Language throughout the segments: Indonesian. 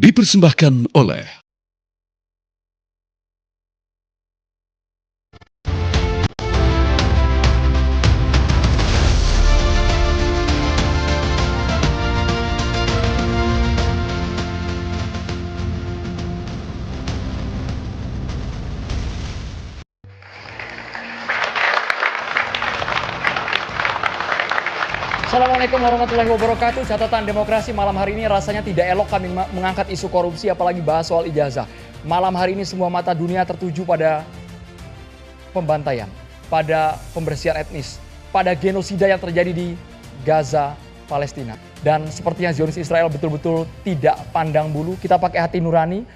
dipersembahkan oleh Assalamualaikum warahmatullahi wabarakatuh. Catatan demokrasi malam hari ini rasanya tidak elok kami mengangkat isu korupsi apalagi bahas soal ijazah. Malam hari ini semua mata dunia tertuju pada pembantaian, pada pembersihan etnis, pada genosida yang terjadi di Gaza, Palestina. Dan sepertinya Zionis Israel betul-betul tidak pandang bulu. Kita pakai hati nurani,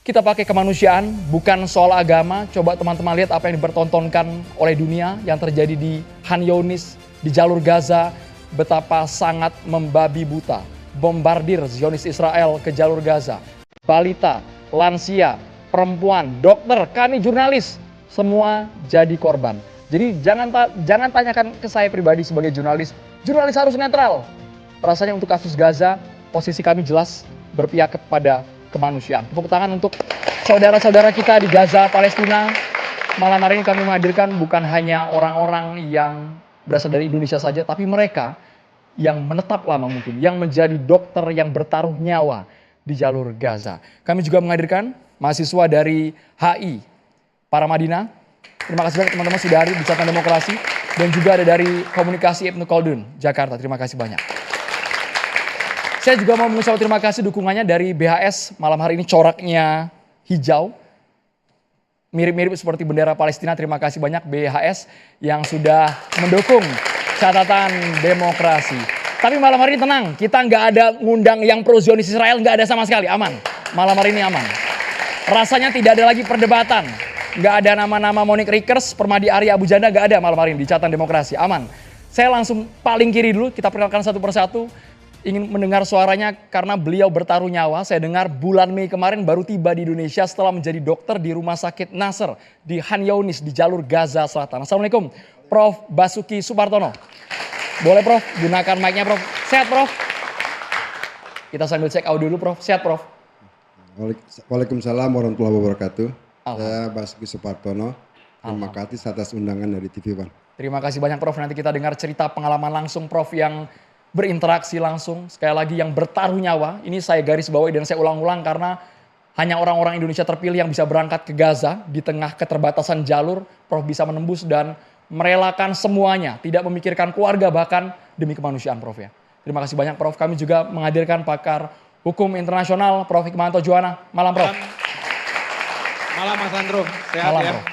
kita pakai kemanusiaan, bukan soal agama. Coba teman-teman lihat apa yang dipertontonkan oleh dunia yang terjadi di Khan Younis, di jalur Gaza. Betapa sangat membabi buta, bombardir Zionis Israel ke jalur Gaza. Balita, lansia, perempuan, dokter, kami jurnalis, semua jadi korban. Jadi jangan tanyakan ke saya pribadi sebagai jurnalis. Jurnalis harus netral. Rasanya untuk kasus Gaza, posisi kami jelas berpihak kepada kemanusiaan. Tepuk tangan untuk saudara-saudara kita di Gaza, Palestina. Malam hari ini kami menghadirkan bukan hanya orang-orang yang berasal dari Indonesia saja, tapi mereka yang menetap lama mungkin, yang menjadi dokter yang bertaruh nyawa di jalur Gaza. Kami juga menghadirkan mahasiswa dari HI Paramadina. Terima kasih banyak teman-teman sudah hadir di Catatan Demokrasi. Dan juga ada dari Komunikasi Ibnu Khaldun, Jakarta. Terima kasih banyak. Saya juga mau mengucapkan terima kasih dukungannya dari BHS. Malam hari ini coraknya hijau, mirip-mirip seperti bendera Palestina. Terima kasih banyak BHS yang sudah mendukung Catatan Demokrasi. Tapi malam hari ini tenang, kita nggak ada ngundang yang pro Zionis Israel, nggak ada sama sekali, aman. Malam hari ini aman. Rasanya tidak ada lagi perdebatan, nggak ada nama-nama Monique Rickers, Permadi Arya Abu Janda, nggak ada malam hari ini di Catatan Demokrasi, aman. Saya langsung paling kiri dulu, kita perkenalkan satu persatu. Ingin mendengar suaranya karena beliau bertaruh nyawa. Saya dengar bulan Mei kemarin baru tiba di Indonesia setelah menjadi dokter di Rumah Sakit Nasr di Khan Younis di jalur Gaza Selatan. Assalamualaikum, Prof. Basuki Supartono. Boleh Prof, gunakan mic-nya Prof. Sehat Prof? Kita sambil cek audio dulu Prof. Sehat Prof? Waalaikumsalam warahmatullahi wabarakatuh. Saya Basuki Supartono. Terima kasih atas undangan dari TV One. Terima kasih banyak Prof. Nanti kita dengar cerita pengalaman langsung Prof yang berinteraksi langsung, sekali lagi yang bertaruh nyawa. Ini saya garis bawahi dan saya ulang-ulang karena hanya orang-orang Indonesia terpilih yang bisa berangkat ke Gaza di tengah keterbatasan jalur. Prof bisa menembus dan merelakan semuanya, tidak memikirkan keluarga bahkan demi kemanusiaan Prof ya. Terima kasih banyak Prof. Kami juga menghadirkan pakar hukum internasional Prof Hikmahanto Juwana. Malam Prof. Malam Mas Andro, sehat Malam ya. Prof.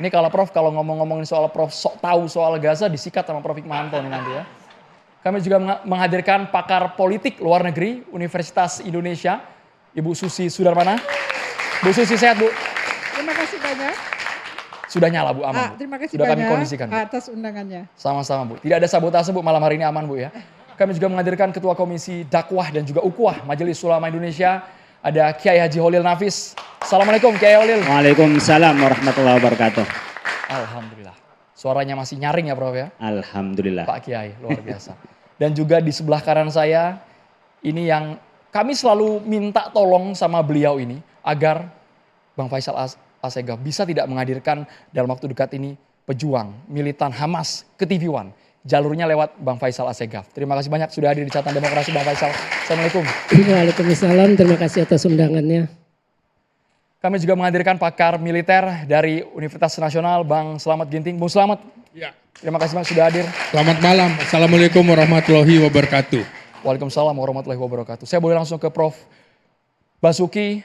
Ini kalau ngomongin soal Prof sok tahu soal Gaza disikat sama Prof Hikmahanto nih nanti ya. Kami juga menghadirkan pakar politik luar negeri Universitas Indonesia, Ibu Susi Sudarmana. Bu Susi sehat Bu? Terima kasih banyak. Sudah nyala Bu, aman Bu. Terima kasih sudah banyak kami kondisikan Bu. atas undangannya. Sama-sama Bu, tidak ada sabotase Bu malam hari ini, aman Bu ya. Kami juga menghadirkan Ketua Komisi Dakwah dan juga Ukhuwah Majelis Ulama Indonesia. Ada Kiai Haji Holil Nafis. Assalamualaikum Kiai Holil. Waalaikumsalam warahmatullahi wabarakatuh. Alhamdulillah. Suaranya masih nyaring ya Prof ya? Alhamdulillah. Pak Kiai, luar biasa. Dan juga di sebelah kanan saya, ini yang kami selalu minta tolong sama beliau ini, agar Bang Faisal Assegaf bisa tidak menghadirkan dalam waktu dekat ini pejuang, militan Hamas ke TV One. Jalurnya lewat Bang Faisal Assegaf. Terima kasih banyak sudah hadir di Catatan Demokrasi Bang Faisal. Assalamualaikum. Waalaikumsalam, terima kasih atas undangannya. Kami juga menghadirkan pakar militer dari Universitas Nasional Bang Slamet Ginting. Bung Slamet. Ya. Terima kasih Bang sudah hadir. Selamat malam, Assalamualaikum warahmatullahi wabarakatuh. Waalaikumsalam warahmatullahi wabarakatuh. Saya boleh langsung ke Prof. Basuki.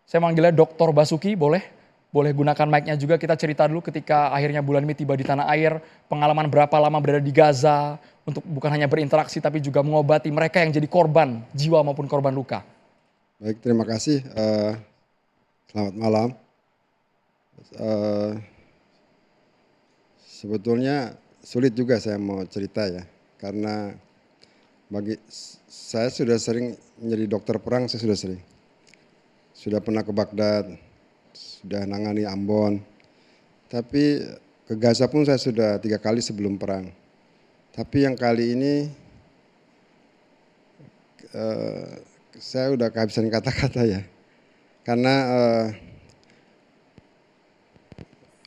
Saya manggilnya Dr. Basuki, boleh? Boleh gunakan mic-nya juga. Kita cerita dulu ketika akhirnya bulan Mei tiba di tanah air. Pengalaman berapa lama berada di Gaza. Untuk bukan hanya berinteraksi tapi juga mengobati mereka yang jadi korban jiwa maupun korban luka. Baik, terima kasih. Selamat malam. Sebetulnya sulit juga saya mau cerita ya, karena saya sudah sering menjadi dokter perang, saya sudah sering. Sudah pernah ke Baghdad, sudah nangani Ambon, tapi ke Gaza pun saya sudah 3 kali sebelum perang. Tapi yang kali ini saya udah kehabisan kata-kata ya. Karena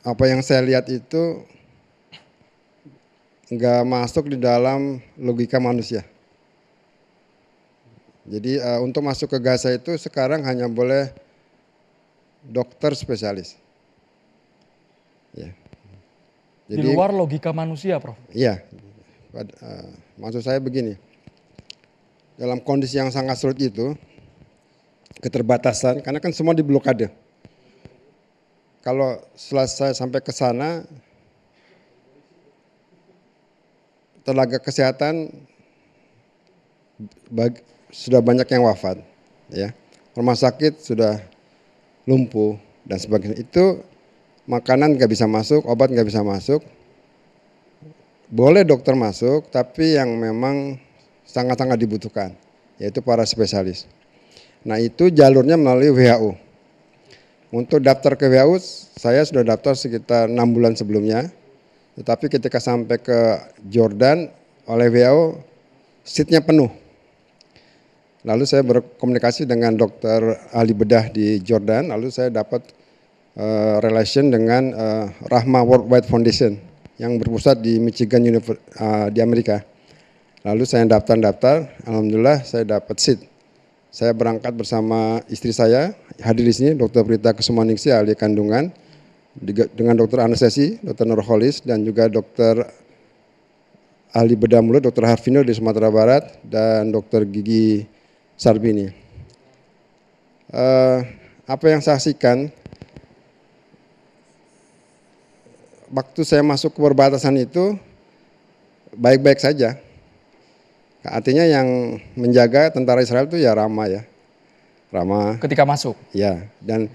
apa yang saya lihat itu nggak masuk di dalam logika manusia. Jadi untuk masuk ke Gaza itu sekarang hanya boleh dokter spesialis. Ya. Di luar logika manusia, Prof. Iya, maksud saya begini, dalam kondisi yang sangat sulit itu, keterbatasan, karena kan semua diblokade. Kalau selesai sampai ke sana, tenaga kesehatan sudah banyak yang wafat, ya. Rumah sakit sudah lumpuh dan sebagainya. Itu makanan nggak bisa masuk, obat nggak bisa masuk. Boleh dokter masuk, tapi yang memang sangat-sangat dibutuhkan, yaitu para spesialis. Nah itu jalurnya melalui WHO. Untuk daftar ke WHO, saya sudah daftar sekitar 6 bulan sebelumnya. Tetapi ketika sampai ke Jordan oleh WHO, seatnya penuh. Lalu saya berkomunikasi dengan dokter ahli bedah di Jordan, lalu saya dapat relation dengan Rahma Worldwide Foundation yang berpusat di Michigan di Amerika. Lalu saya daftar, alhamdulillah saya dapat seat. Saya berangkat bersama istri saya, hadir di sini Dr. Prita Kusumaningsih ahli kandungan, dengan Dr. Anestesi, Dr. Nurholis, dan juga Dr. ahli bedah mulut, Dr. Harvino di Sumatera Barat, dan Dr. Gigi Sarbini. Apa yang saya saksikan, waktu saya masuk ke perbatasan itu baik-baik saja. Artinya yang menjaga tentara Israel itu ya Rama ya. Rama. Ketika masuk? Ya, dan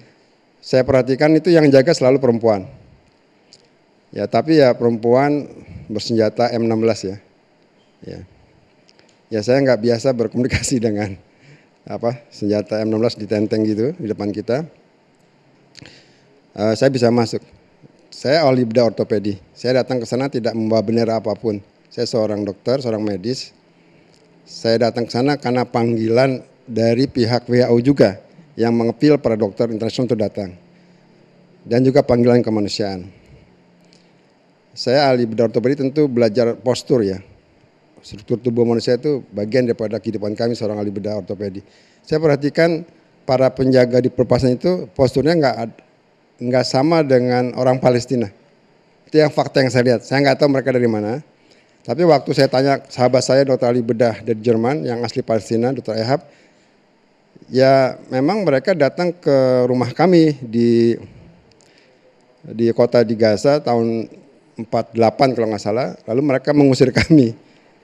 saya perhatikan itu yang jaga selalu perempuan. Ya, tapi ya perempuan bersenjata M16 ya. Ya saya nggak biasa berkomunikasi dengan senjata M16 ditenteng gitu di depan kita. Saya bisa masuk. Saya ahli bedah ortopedi. Saya datang ke sana tidak membawa bendera apapun. Saya seorang dokter, seorang medis. Saya datang ke sana karena panggilan dari pihak WHO juga yang mengepil para dokter internasional untuk datang. Dan juga panggilan kemanusiaan. Saya ahli bedah ortopedi tentu belajar postur ya. Struktur tubuh manusia itu bagian daripada kehidupan kami seorang ahli bedah ortopedi. Saya perhatikan para penjaga di perbatasan itu posturnya nggak sama dengan orang Palestina. Itu yang fakta yang saya lihat. Saya nggak tahu mereka dari mana. Tapi waktu saya tanya sahabat saya dokter ahli bedah dari Jerman yang asli Palestina, Dr. Ehab, ya memang mereka datang ke rumah kami di kota di Gaza tahun 48 kalau nggak salah. Lalu mereka mengusir kami.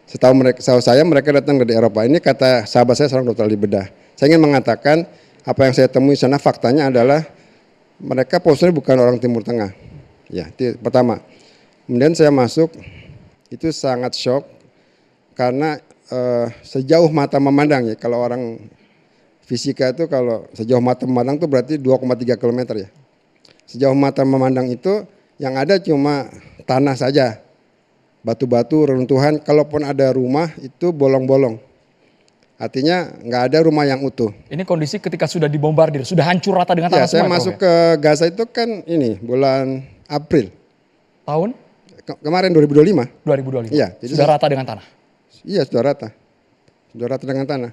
Setahu saya mereka datang dari Eropa. Ini kata sahabat saya seorang dokter ahli bedah. Saya ingin mengatakan apa yang saya temui di sana faktanya adalah mereka posturnya bukan orang Timur Tengah. Ya, itu pertama. Kemudian saya masuk, itu sangat shock karena sejauh mata memandang ya, kalau orang fisika itu kalau sejauh mata memandang itu berarti 2,3 km ya. Sejauh mata memandang itu yang ada cuma tanah saja, batu-batu, reruntuhan, kalaupun ada rumah itu bolong-bolong. Artinya nggak ada rumah yang utuh. Ini kondisi ketika sudah dibombardir, sudah hancur rata dengan tanah ya, saya semua. masuk ke Gaza itu kan ini bulan April. Tahun? Kemarin 2025. 2025. Iya, jadi sudah rata dengan tanah. Iya, sudah rata. Sudah rata dengan tanah.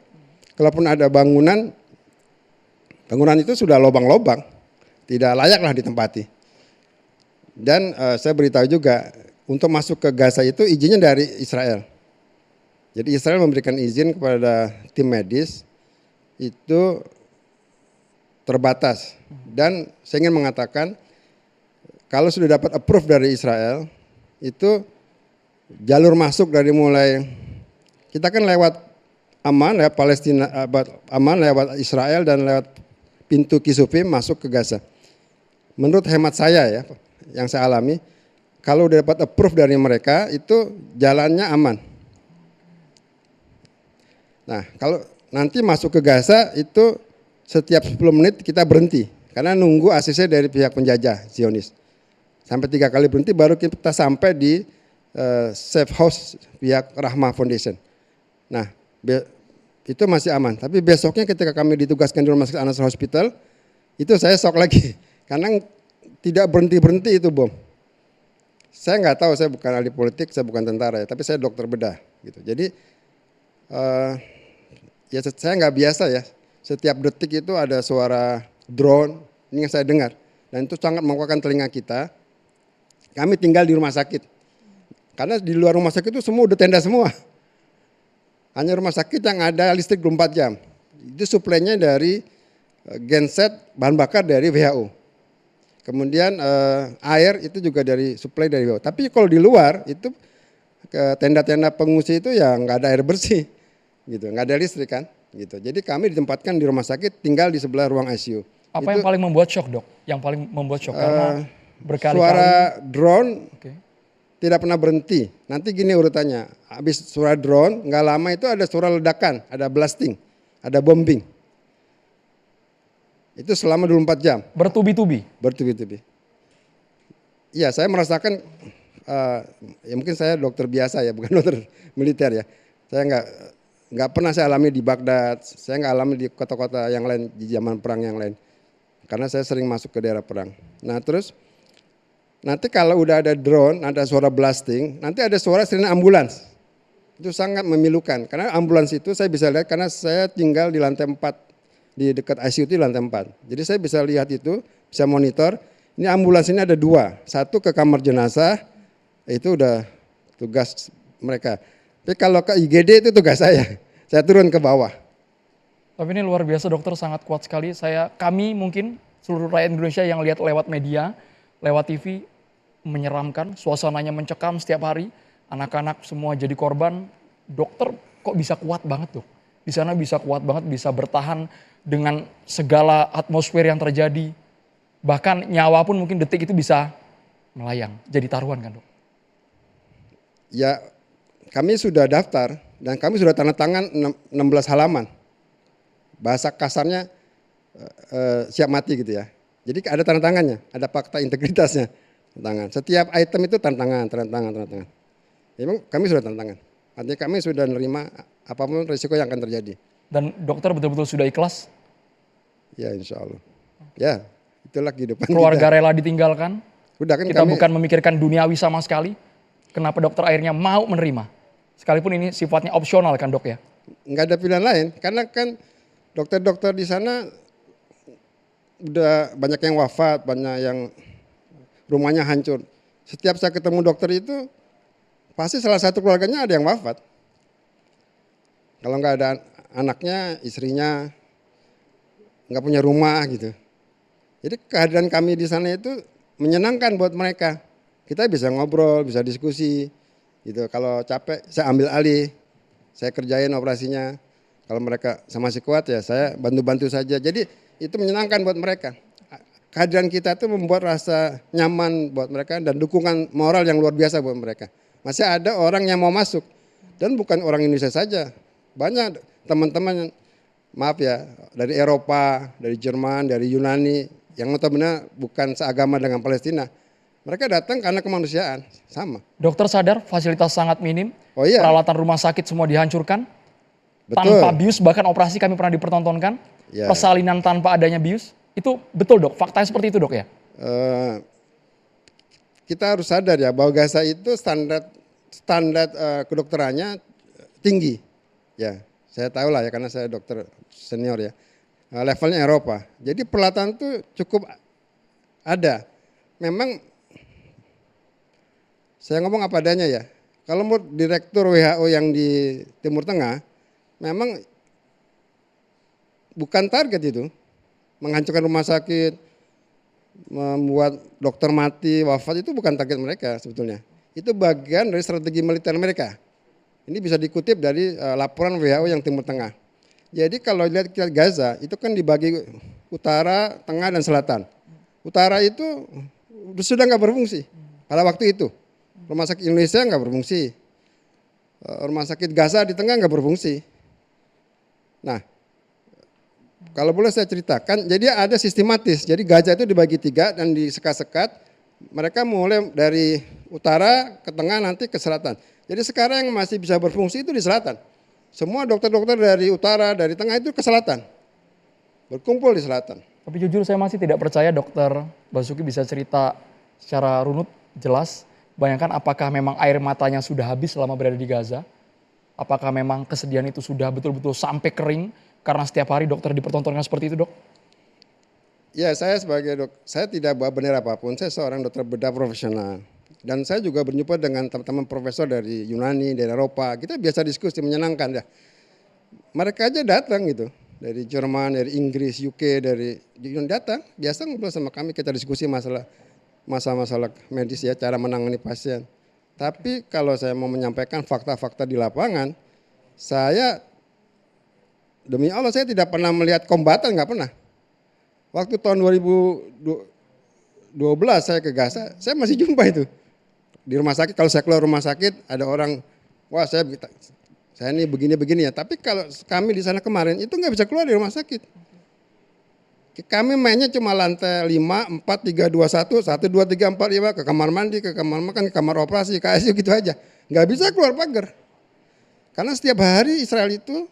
Kalaupun ada bangunan itu sudah lobang-lobang, tidak layaklah ditempati. Dan saya beritahu juga untuk masuk ke Gaza itu izinnya dari Israel. Jadi Israel memberikan izin kepada tim medis itu terbatas. Dan saya ingin mengatakan kalau sudah dapat approve dari Israel, itu jalur masuk dari mulai kita kan lewat Aman, lewat Palestina, Aman, lewat Israel dan lewat pintu Kisufim masuk ke Gaza. Menurut hemat saya ya, yang saya alami, kalau udah dapat approve dari mereka itu jalannya aman. Nah, kalau nanti masuk ke Gaza itu setiap 10 menit kita berhenti karena nunggu ACC dari pihak penjajah Zionis. Sampai 3 kali berhenti baru kita sampai di safe house pihak Rahma Foundation. Nah, itu masih aman. Tapi besoknya ketika kami ditugaskan di Rumah Sakit Al-Nasr Hospital, itu saya shock lagi. Karena tidak berhenti-berhenti itu bom. Saya nggak tahu, saya bukan ahli politik, saya bukan tentara ya, tapi saya dokter bedah. Gitu. Jadi ya saya nggak biasa ya. Setiap detik itu ada suara drone, ini yang saya dengar. Dan itu sangat membukakan telinga kita. Kami tinggal di rumah sakit. Karena di luar rumah sakit itu semua udah tenda semua. Hanya rumah sakit yang ada listrik 24 jam. Itu suplainya dari genset bahan bakar dari WHO. Kemudian air itu juga dari suplai dari WHO. Tapi kalau di luar itu ke tenda-tenda pengungsi itu ya nggak ada air bersih, gitu, nggak ada listrik kan, gitu. Jadi kami ditempatkan di rumah sakit, tinggal di sebelah ruang ICU. Apa yang paling membuat shock, Dok? Yang paling membuat shock karena berkali-kali suara drone tidak pernah berhenti. Nanti gini urutannya, habis suara drone nggak lama itu ada suara ledakan, ada blasting, ada bombing. Itu selama 24 jam. bertubi-tubi. Bertubi-tubi. Iya, saya merasakan, ya mungkin saya dokter biasa ya, bukan dokter militer ya. Saya nggak pernah saya alami di Baghdad, saya nggak alami di kota-kota yang lain di zaman perang yang lain. Karena saya sering masuk ke daerah perang. Nah terus, nanti kalau udah ada drone, ada suara blasting, nanti ada suara sirine ambulans. Itu sangat memilukan, karena ambulans itu saya bisa lihat karena saya tinggal di lantai 4, di dekat ICU itu di lantai 4. Jadi saya bisa lihat itu, bisa monitor. Ini ambulans ini ada 2, satu ke kamar jenazah, itu udah tugas mereka. Tapi kalau ke IGD itu tugas saya turun ke bawah. Tapi ini luar biasa dokter, sangat kuat sekali. Kami mungkin seluruh rakyat Indonesia yang lihat lewat media, lewat TV, menyeramkan, suasananya mencekam setiap hari, anak-anak semua jadi korban. Dokter kok bisa kuat banget tuh? Di sana bisa kuat banget, bisa bertahan dengan segala atmosfer yang terjadi. Bahkan nyawa pun mungkin detik itu bisa melayang, jadi taruhan kan, Dok? Ya, kami sudah daftar dan kami sudah tanda tangan 16 halaman. Bahasa kasarnya siap mati gitu ya. Jadi ada tanda tangannya, ada fakta integritasnya. Tangan. Setiap item itu tanda tangan. Memang kami sudah tanda tangan. Artinya kami sudah menerima apapun risiko yang akan terjadi. Dan dokter betul-betul sudah ikhlas? Ya insya Allah. Ya itulah kehidupan Keluarga kita. rela ditinggalkan? Udah kan kita kami, bukan memikirkan duniawi sama sekali. Kenapa dokter akhirnya mau menerima? Sekalipun ini sifatnya opsional kan dok ya? nggak ada pilihan lain. Karena kan dokter-dokter di sana udah banyak yang wafat, banyak yang rumahnya hancur. Setiap saya ketemu dokter itu pasti salah satu keluarganya ada yang wafat. Kalau nggak ada anaknya, istrinya nggak punya rumah gitu. Jadi kehadiran kami di sana itu menyenangkan buat mereka. Kita bisa ngobrol, bisa diskusi gitu. Kalau capek saya ambil alih, saya kerjain operasinya. Kalau mereka masih kuat ya saya bantu-bantu saja. Jadi itu menyenangkan buat mereka. Kehadiran kita itu membuat rasa nyaman buat mereka dan dukungan moral yang luar biasa buat mereka. Masih ada orang yang mau masuk dan bukan orang Indonesia saja. Banyak teman-teman, maaf ya, dari Eropa, dari Jerman, dari Yunani yang notabene bukan seagama dengan Palestina. Mereka datang karena kemanusiaan, sama. Dokter sadar fasilitas sangat minim, Oh iya. peralatan rumah sakit semua dihancurkan, Betul. tanpa bius bahkan operasi kami pernah dipertontonkan, Ya. persalinan tanpa adanya bius. Itu betul dok, faktanya seperti itu dok ya? Kita harus sadar ya bahwa Gaza itu standar kedokterannya tinggi. Ya, saya tahu lah ya karena saya dokter senior ya. Levelnya Eropa. Jadi peralatan itu cukup ada. Memang saya ngomong apa adanya ya. Kalau menurut Direktur WHO yang di Timur Tengah, memang bukan target itu. Menghancurkan rumah sakit, membuat dokter mati, wafat itu bukan target mereka sebetulnya. Itu bagian dari strategi militer mereka. Ini bisa dikutip dari laporan WHO yang Timur Tengah. Jadi kalau lihat Gaza itu kan dibagi utara, tengah, dan selatan. Utara itu sudah nggak berfungsi pada waktu itu. Rumah sakit Indonesia nggak berfungsi. Rumah sakit Gaza di tengah nggak berfungsi. Nah, kalau boleh saya ceritakan, jadi ada sistematis. Jadi Gaza itu dibagi 3 dan disekat-sekat. Mereka mulai dari utara ke tengah nanti ke selatan. Jadi sekarang yang masih bisa berfungsi itu di selatan. Semua dokter-dokter dari utara, dari tengah itu ke selatan. Berkumpul di selatan. Tapi jujur saya masih tidak percaya Dokter Basuki bisa cerita secara runut, jelas. Bayangkan apakah memang air matanya sudah habis selama berada di Gaza? Apakah memang kesedihan itu sudah betul-betul sampai kering karena setiap hari dokter dipertontonkan seperti itu, Dok? Ya, saya sebagai saya tidak bawa bendera apapun, saya seorang dokter bedah profesional. Dan saya juga berjumpa dengan teman-teman profesor dari Yunani, dari Eropa. Kita biasa diskusi, menyenangkan ya. Mereka aja datang gitu. Dari Jerman, dari Inggris, UK, dari Yunani datang. Biasa ngobrol sama kami, kita diskusi masalah medis ya, cara menangani pasien. Tapi kalau saya mau menyampaikan fakta-fakta di lapangan, saya demi Allah saya tidak pernah melihat kombatan, nggak pernah. Waktu tahun 2012 saya ke Gaza, saya masih jumpa itu. Di rumah sakit, kalau saya keluar rumah sakit, ada orang, wah saya ini begini-begini ya. Tapi kalau kami di sana kemarin, itu nggak bisa keluar dari rumah sakit. Kami mainnya cuma lantai 5, 4, 3, 2, 1, 1, 2, 3, 4, 5, ke kamar mandi, ke kamar makan, ke kamar operasi, ke ICU gitu aja. Nggak bisa keluar pagar. Karena setiap hari Israel itu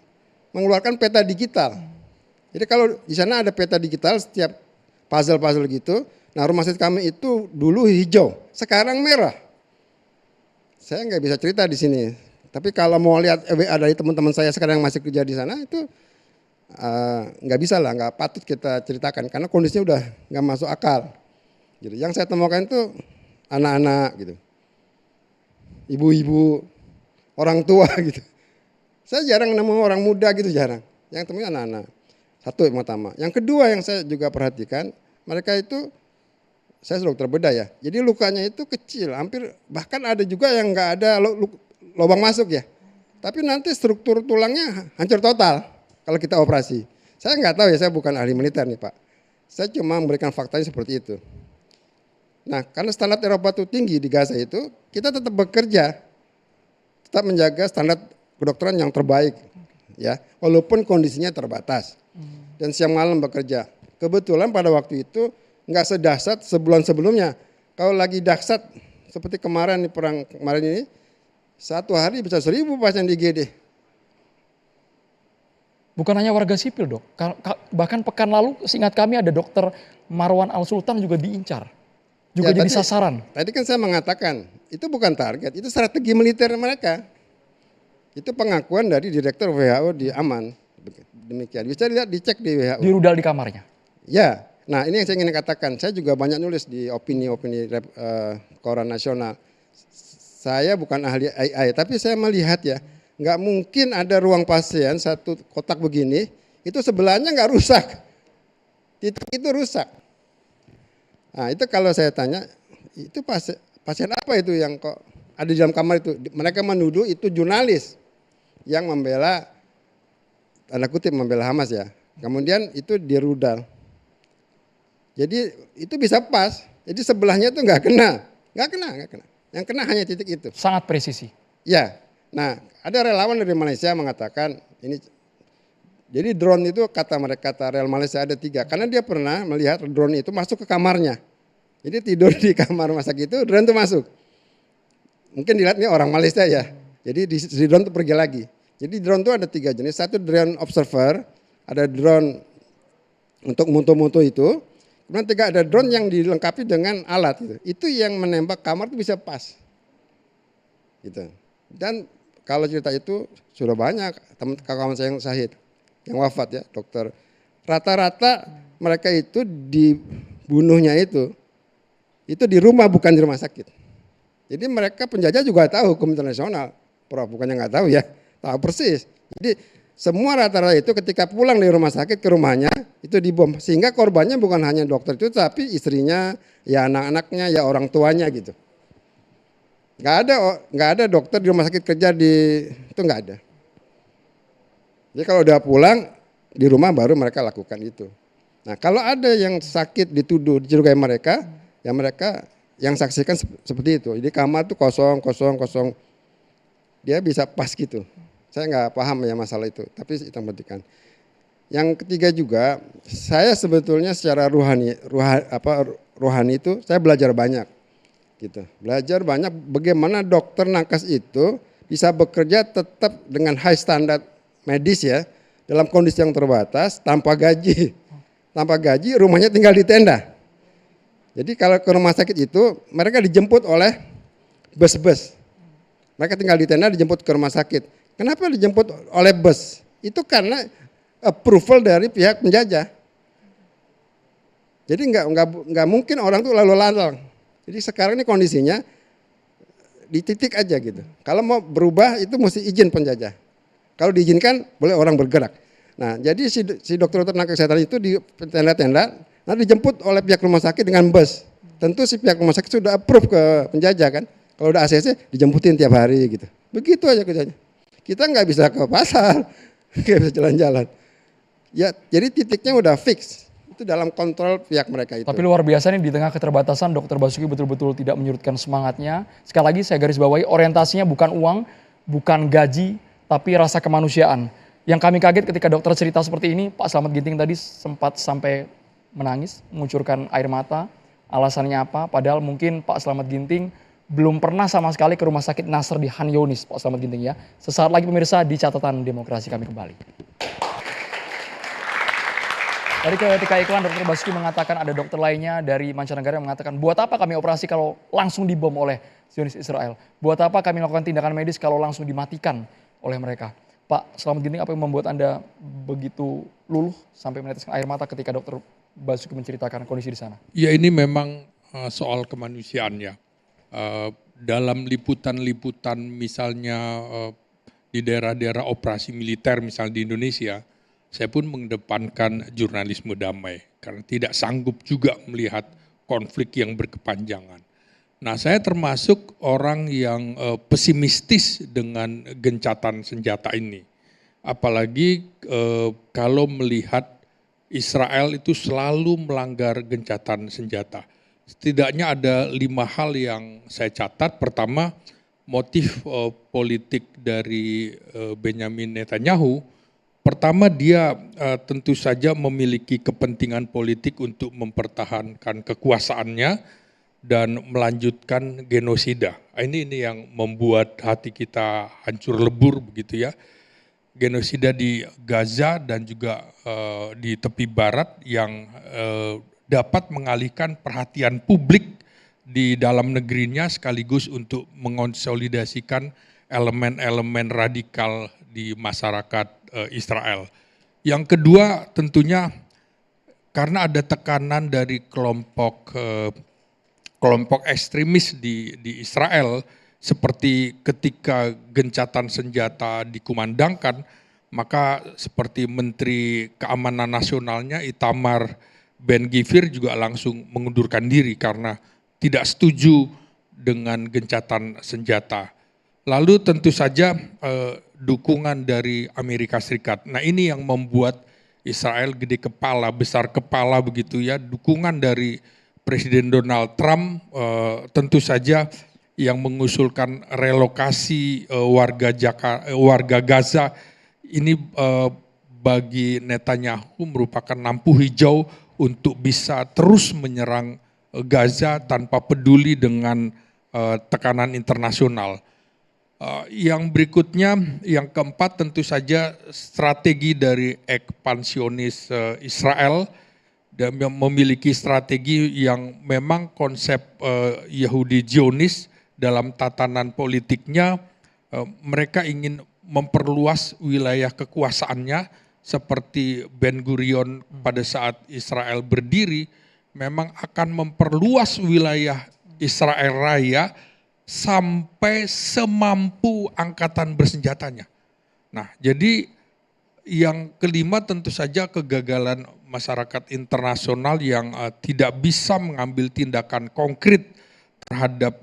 mengeluarkan peta digital. Jadi kalau di sana ada peta digital, setiap puzzle-puzzle gitu, nah rumah sakit kami itu dulu hijau, sekarang merah. Saya nggak bisa cerita di sini. Tapi kalau mau lihat WA dari teman-teman saya sekarang yang masih kerja di sana itu nggak bisa lah, nggak patut kita ceritakan karena kondisinya udah nggak masuk akal. Gitu. Yang saya temukan itu anak-anak gitu, ibu-ibu, orang tua gitu. Saya jarang nemu orang muda gitu, jarang. Yang temunya anak-anak. Satu yang pertama. Yang kedua yang saya juga perhatikan, mereka itu saya dokter bedah ya. Jadi lukanya itu kecil, hampir bahkan ada juga yang nggak ada lubang masuk ya. Tapi nanti struktur tulangnya hancur total kalau kita operasi. Saya nggak tahu ya, saya bukan ahli militer nih Pak. Saya cuma memberikan faktanya seperti itu. Nah karena standar Eropa itu tinggi di Gaza itu, kita tetap bekerja, tetap menjaga standar kedokteran yang terbaik, ya, walaupun kondisinya terbatas. Dan siang malam bekerja. Kebetulan pada waktu itu nggak sedahsyat sebulan sebelumnya. Kalau lagi dahsyat seperti kemarin di perang kemarin ini, satu hari bisa 1.000 pasien di IGD. Bukan hanya warga sipil, Dok. Bahkan pekan lalu seingat kami ada Dokter Marwan Al Sultan juga diincar. Juga Ya, jadi sasaran. Tadi kan saya mengatakan, itu bukan target, itu strategi militer mereka. Itu pengakuan dari Direktur WHO di Aman. Demikian, bisa dilihat, dicek di WHO. Di rudal di kamarnya. Ya, nah ini yang saya ingin katakan. Saya juga banyak nulis di opini-opini koran nasional. Saya bukan ahli AI, tapi saya melihat ya, nggak mungkin ada ruang pasien satu kotak begini, itu sebelahnya nggak rusak. Titik itu rusak. Nah itu kalau saya tanya, itu pasien apa itu yang kok ada di dalam kamar itu? Mereka menuduh itu jurnalis yang membela, tanda kutip membela Hamas ya. Kemudian itu di rudal. Jadi itu bisa pas. Jadi sebelahnya itu nggak kena. Yang kena hanya titik itu. Sangat presisi. Ya. Nah, ada relawan dari Malaysia mengatakan ini. Jadi drone itu kata Real Malaysia ada 3. Karena dia pernah melihat drone itu masuk ke kamarnya. Jadi tidur di kamar rumah sakit itu drone itu masuk. Mungkin dilihat ini orang Malaysia ya. Jadi di drone itu pergi lagi. Jadi drone itu ada 3 jenis. Satu drone observer, ada drone untuk mutu-mutu itu. Kemudian 3 ada drone yang dilengkapi dengan alat itu. Itu yang menembak kamar itu bisa pas. Gitu. Dan kalau cerita itu sudah banyak kawan saya yang syahid, yang wafat ya, dokter. Rata-rata mereka itu dibunuhnya itu di rumah bukan di rumah sakit. Jadi mereka penjajah juga tahu hukum internasional. Bukannya nggak tahu ya, tahu persis. Jadi semua rata-rata itu ketika pulang dari rumah sakit ke rumahnya itu dibom. Sehingga korbannya bukan hanya dokter itu, tapi istrinya, ya anak-anaknya, ya orang tuanya gitu. Nggak ada dokter di rumah sakit kerja itu nggak ada. Jadi kalau udah pulang di rumah baru mereka lakukan itu. Nah kalau ada yang sakit dituduh dicurigai mereka, ya mereka yang saksikan seperti itu. Jadi kamar tuh kosong. Dia bisa pas gitu. Saya nggak paham ya masalah itu, tapi itu yang penting. Yang ketiga juga, saya sebetulnya secara rohani itu saya belajar banyak. Gitu. Belajar banyak bagaimana dokter nakes itu bisa bekerja tetap dengan high standard medis ya, dalam kondisi yang terbatas, tanpa gaji, rumahnya tinggal di tenda. Jadi kalau ke rumah sakit itu mereka dijemput oleh bus-bus. Mereka tinggal di tenda dijemput ke rumah sakit. Kenapa dijemput oleh bus? Itu karena approval dari pihak penjajah. Jadi nggak mungkin orang tuh lalu lalang. Jadi sekarang ini kondisinya di titik aja gitu. Kalau mau berubah itu mesti izin penjajah. Kalau diizinkan boleh orang bergerak. Nah jadi si dokter tenaga kesehatan itu di tenda-tenda, nanti dijemput oleh pihak rumah sakit dengan bus. Tentu si pihak rumah sakit sudah approve ke penjajah kan. Kalau udah ACC dijemputin tiap hari gitu. Begitu aja kerjanya. Kita nggak bisa ke pasar, nggak bisa jalan-jalan. Ya jadi titiknya udah fix. Itu dalam kontrol pihak mereka itu. Tapi luar biasa nih di tengah keterbatasan Dr. Basuki betul-betul tidak menyurutkan semangatnya. Sekali lagi saya garis bawahi orientasinya bukan uang, bukan gaji, tapi rasa kemanusiaan. Yang kami kaget ketika dokter cerita seperti ini, Pak Slamet Ginting tadi sempat sampai menangis, mengucurkan air mata. Alasannya apa? Padahal mungkin Pak Slamet Ginting belum pernah sama sekali ke Rumah Sakit Nasr di Han Yunis, Pak Slamet Ginting ya. Sesaat lagi pemirsa di Catatan Demokrasi kami kembali. Tadi ketika iklan Dr. Basuki mengatakan ada dokter lainnya dari mancanegara yang mengatakan buat apa kami operasi kalau langsung dibom oleh Zionis Israel? Buat apa kami melakukan tindakan medis kalau langsung dimatikan oleh mereka? Pak Slamet Ginting, apa yang membuat Anda begitu luluh sampai meneteskan air mata ketika Dr. Basuki menceritakan kondisi di sana? Ya ini memang soal kemanusiaan ya. Dalam liputan-liputan misalnya di daerah-daerah operasi militer misalnya di Indonesia, saya pun mengedepankan jurnalisme damai karena tidak sanggup juga melihat konflik yang berkepanjangan. Nah, saya termasuk orang yang pesimistis dengan gencatan senjata ini. Apalagi kalau melihat Israel itu selalu melanggar gencatan senjata. Setidaknya ada 5 hal yang saya catat. Pertama, motif politik dari Benyamin Netanyahu. Pertama, dia tentu saja memiliki kepentingan politik untuk mempertahankan kekuasaannya dan melanjutkan genosida. Ini yang membuat hati kita hancur lebur begitu ya. Genosida di Gaza dan juga di tepi barat yang dapat mengalihkan perhatian publik di dalam negerinya sekaligus untuk mengonsolidasikan elemen-elemen radikal di masyarakat Israel. Yang kedua tentunya karena ada tekanan dari kelompok ekstremis di Israel, seperti ketika gencatan senjata dikumandangkan, maka seperti Menteri Keamanan Nasionalnya Itamar Ben-Gvir juga langsung mengundurkan diri karena tidak setuju dengan gencatan senjata. Lalu tentu saja dukungan dari Amerika Serikat. Nah ini yang membuat Israel gede kepala, besar kepala begitu ya. Dukungan dari Presiden Donald Trump tentu saja yang mengusulkan relokasi warga Gaza ini bagi Netanyahu merupakan lampu hijau untuk bisa terus menyerang Gaza tanpa peduli dengan tekanan internasional. Yang berikutnya, yang keempat tentu saja strategi dari ekspansionis Israel dan memiliki strategi yang memang konsep Yahudi Zionis dalam tatanan politiknya, mereka ingin memperluas wilayah kekuasaannya seperti Ben Gurion pada saat Israel berdiri, memang akan memperluas wilayah Israel Raya sampai semampu angkatan bersenjatanya. Nah, jadi yang kelima tentu saja kegagalan masyarakat internasional yang tidak bisa mengambil tindakan konkret terhadap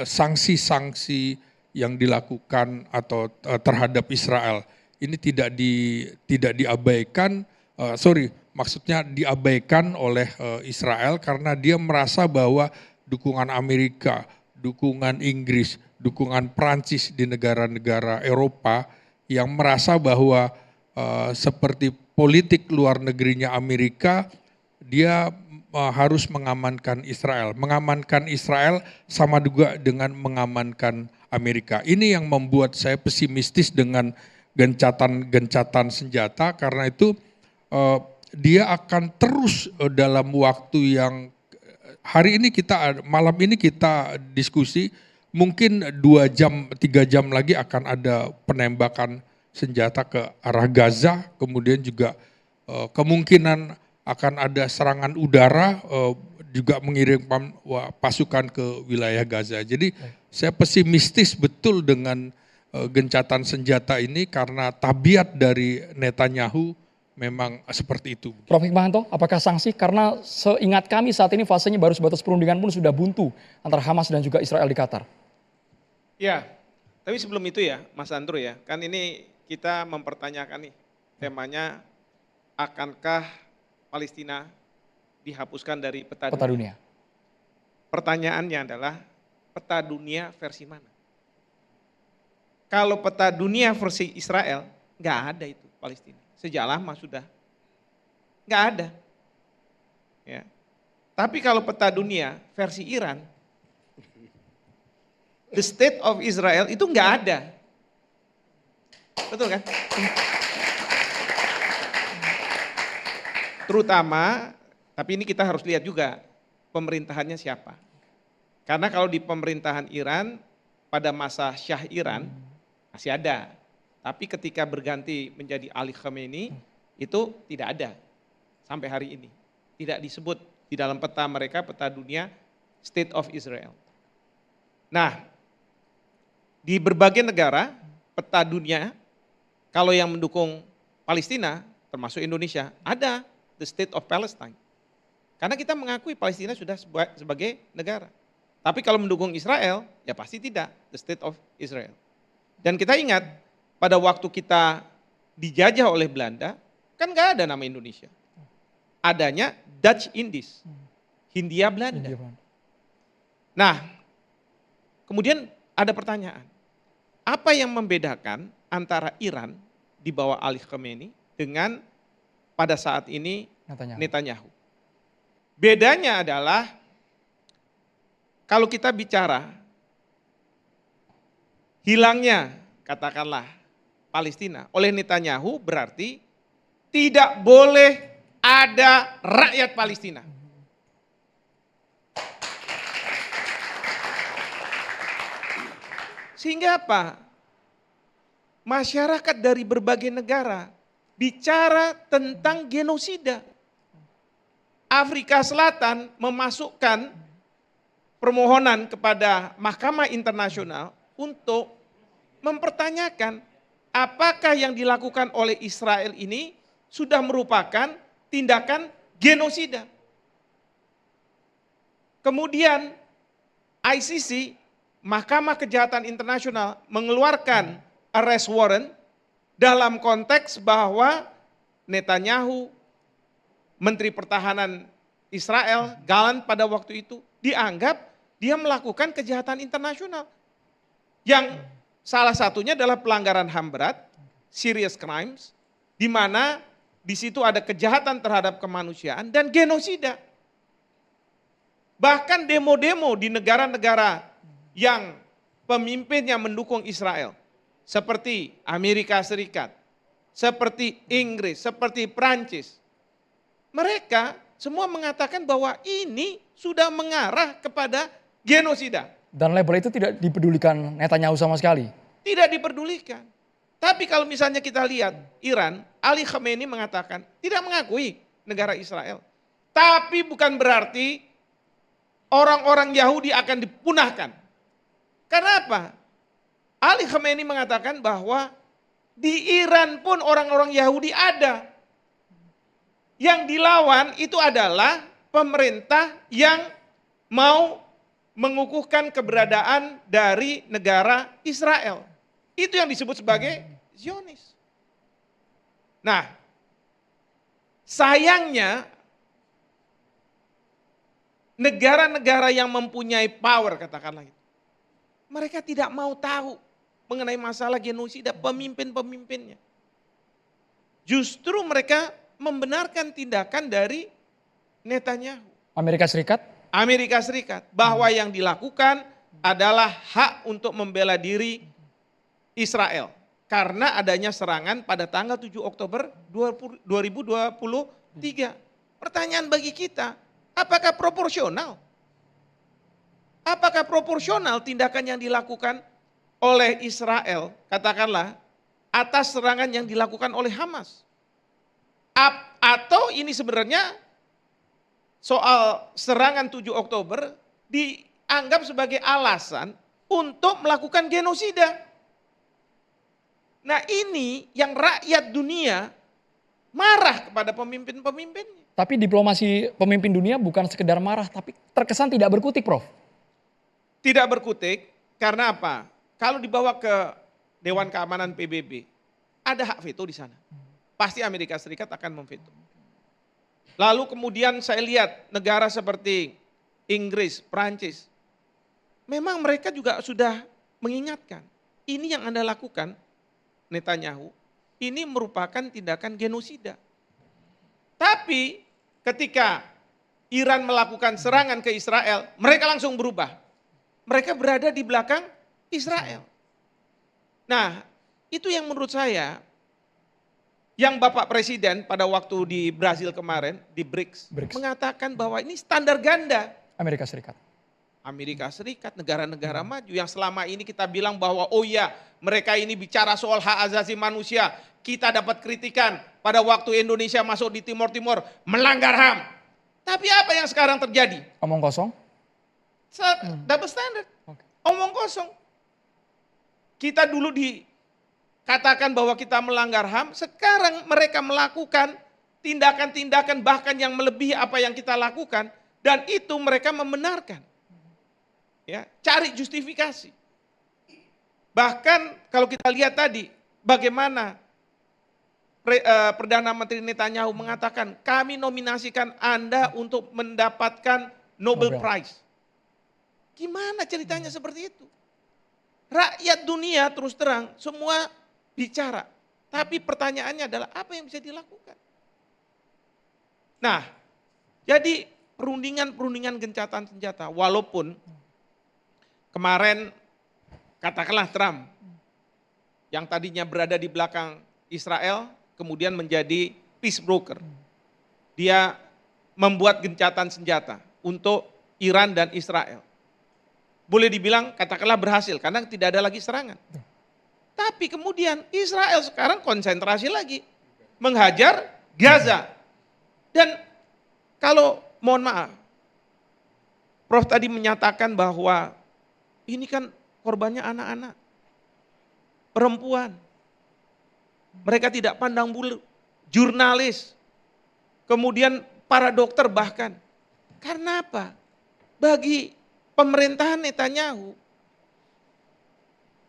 sanksi-sanksi yang dilakukan atau terhadap Israel. Ini tidak diabaikan, maksudnya diabaikan oleh Israel karena dia merasa bahwa dukungan Amerika, dukungan Inggris, dukungan Prancis di negara-negara Eropa yang merasa bahwa seperti politik luar negerinya Amerika, dia harus mengamankan Israel. Mengamankan Israel sama juga dengan mengamankan Amerika. Ini yang membuat saya pesimistis dengan gencatan senjata, karena itu dia akan terus dalam waktu yang hari ini malam ini kita diskusi, mungkin 2 jam 3 jam lagi akan ada penembakan senjata ke arah Gaza, kemudian juga kemungkinan akan ada serangan udara juga mengirimkan pasukan ke wilayah Gaza. Jadi saya pesimistis betul dengan gencatan senjata ini karena tabiat dari Netanyahu memang seperti itu. Prof. Hikmahanto, apakah sanksi? Karena seingat kami saat ini fasenya baru sebatas perundingan pun sudah buntu antara Hamas dan juga Israel di Qatar. Ya, tapi sebelum itu ya Mas Andrew ya, kan ini kita mempertanyakan nih temanya, akankah Palestina dihapuskan dari peta dunia? Pertanyaannya adalah peta dunia versi mana? Kalau peta dunia versi Israel, nggak ada itu Palestina. Sejak lama sudah nggak ada. Ya. Tapi kalau peta dunia versi Iran, the state of Israel itu nggak ada. Betul kan? Terutama, tapi ini kita harus lihat juga pemerintahannya siapa. Karena kalau di pemerintahan Iran, pada masa Syah Iran masih ada. Tapi ketika berganti menjadi Ali Khamenei, itu tidak ada sampai hari ini. Tidak disebut di dalam peta mereka, peta dunia, State of Israel. Nah, di berbagai negara, peta dunia, kalau yang mendukung Palestina, termasuk Indonesia, ada the State of Palestine. Karena kita mengakui Palestina sudah sebagai negara. Tapi kalau mendukung Israel, ya pasti tidak, the State of Israel. Dan kita ingat, pada waktu kita dijajah oleh Belanda, kan nggak ada nama Indonesia. Adanya Dutch Indies, Hindia Belanda. Nah, kemudian ada pertanyaan, apa yang membedakan antara Iran di bawah Ali Khamenei dengan pada saat ini Netanyahu? Bedanya adalah kalau kita bicara hilangnya katakanlah Palestina oleh Netanyahu, berarti tidak boleh ada rakyat Palestina. Sehingga apa? Masyarakat dari berbagai negara bicara tentang genosida. Afrika Selatan memasukkan permohonan kepada Mahkamah Internasional untuk mempertanyakan apakah yang dilakukan oleh Israel ini sudah merupakan tindakan genosida. Kemudian ICC, Mahkamah Kejahatan Internasional, mengeluarkan arrest warrant dalam konteks bahwa Netanyahu, Menteri Pertahanan Israel, Gallant pada waktu itu, dianggap dia melakukan kejahatan internasional. Yang salah satunya adalah pelanggaran HAM berat, serious crimes, di mana di situ ada kejahatan terhadap kemanusiaan dan genosida. Bahkan demo-demo di negara-negara yang pemimpinnya mendukung Israel, seperti Amerika Serikat, seperti Inggris, seperti Prancis, mereka semua mengatakan bahwa ini sudah mengarah kepada genosida. Dan label itu tidak dipedulikan Netanyahu sama sekali? Tidak diperdulikan. Tapi kalau misalnya kita lihat Iran, Ali Khamenei mengatakan tidak mengakui negara Israel. Tapi bukan berarti orang-orang Yahudi akan dipunahkan. Karena apa? Ali Khamenei mengatakan bahwa di Iran pun orang-orang Yahudi ada. Yang dilawan itu adalah pemerintah yang mau mengukuhkan keberadaan dari negara Israel. Itu yang disebut sebagai Zionis. Nah, sayangnya negara-negara yang mempunyai power, katakanlah itu, mereka tidak mau tahu mengenai masalah genosida pemimpin-pemimpinnya. Justru mereka membenarkan tindakan dari Netanyahu. Amerika Serikat? Amerika Serikat, bahwa yang dilakukan adalah hak untuk membela diri Israel. karena adanya serangan pada tanggal 7 Oktober 2023. Pertanyaan bagi kita, apakah proporsional? Apakah proporsional tindakan yang dilakukan oleh Israel, katakanlah, atas serangan yang dilakukan oleh Hamas? Atau ini sebenarnya soal serangan 7 Oktober dianggap sebagai alasan untuk melakukan genosida. Nah ini yang rakyat dunia marah kepada pemimpin-pemimpinnya. Tapi diplomasi pemimpin dunia bukan sekedar marah, tapi terkesan tidak berkutik, Prof. Tidak berkutik, karena apa? Kalau dibawa ke Dewan Keamanan PBB, ada hak veto di sana. Pasti Amerika Serikat akan memveto. Lalu kemudian saya lihat negara seperti Inggris, Prancis, memang mereka juga sudah mengingatkan, ini yang Anda lakukan, Netanyahu, ini merupakan tindakan genosida. Tapi ketika Iran melakukan serangan ke Israel, mereka langsung berubah. Mereka berada di belakang Israel. Nah, itu yang menurut saya, yang Bapak Presiden pada waktu di Brasil kemarin, di BRICS, mengatakan bahwa ini standar ganda. Amerika Serikat. Amerika Serikat, negara-negara maju yang selama ini kita bilang bahwa oh ya, mereka ini bicara soal hak asasi manusia. Kita dapat kritikan pada waktu Indonesia masuk di Timur Timur melanggar HAM. Tapi apa yang sekarang terjadi? Omong kosong? Double standard. Omong kosong. Kita dulu dikatakan bahwa kita melanggar HAM, sekarang mereka melakukan tindakan-tindakan bahkan yang melebihi apa yang kita lakukan, dan itu mereka membenarkan. Ya, cari justifikasi. Bahkan kalau kita lihat tadi bagaimana Perdana Menteri Netanyahu mengatakan, kami nominasikan Anda untuk mendapatkan Nobel Prize. Gimana ceritanya seperti itu? Rakyat dunia terus terang semua bicara. Tapi pertanyaannya adalah apa yang bisa dilakukan? Nah, jadi perundingan gencatan senjata, walaupun kemarin katakanlah Trump yang tadinya berada di belakang Israel kemudian menjadi peace broker. Dia membuat gencatan senjata untuk Iran dan Israel. Boleh dibilang katakanlah berhasil karena tidak ada lagi serangan. Tapi kemudian Israel sekarang konsentrasi lagi menghajar Gaza. Dan kalau mohon maaf, Prof tadi menyatakan bahwa ini kan korbannya anak-anak, perempuan. Mereka tidak pandang bulu, jurnalis, kemudian para dokter bahkan. Karena apa? Bagi pemerintahan Netanyahu,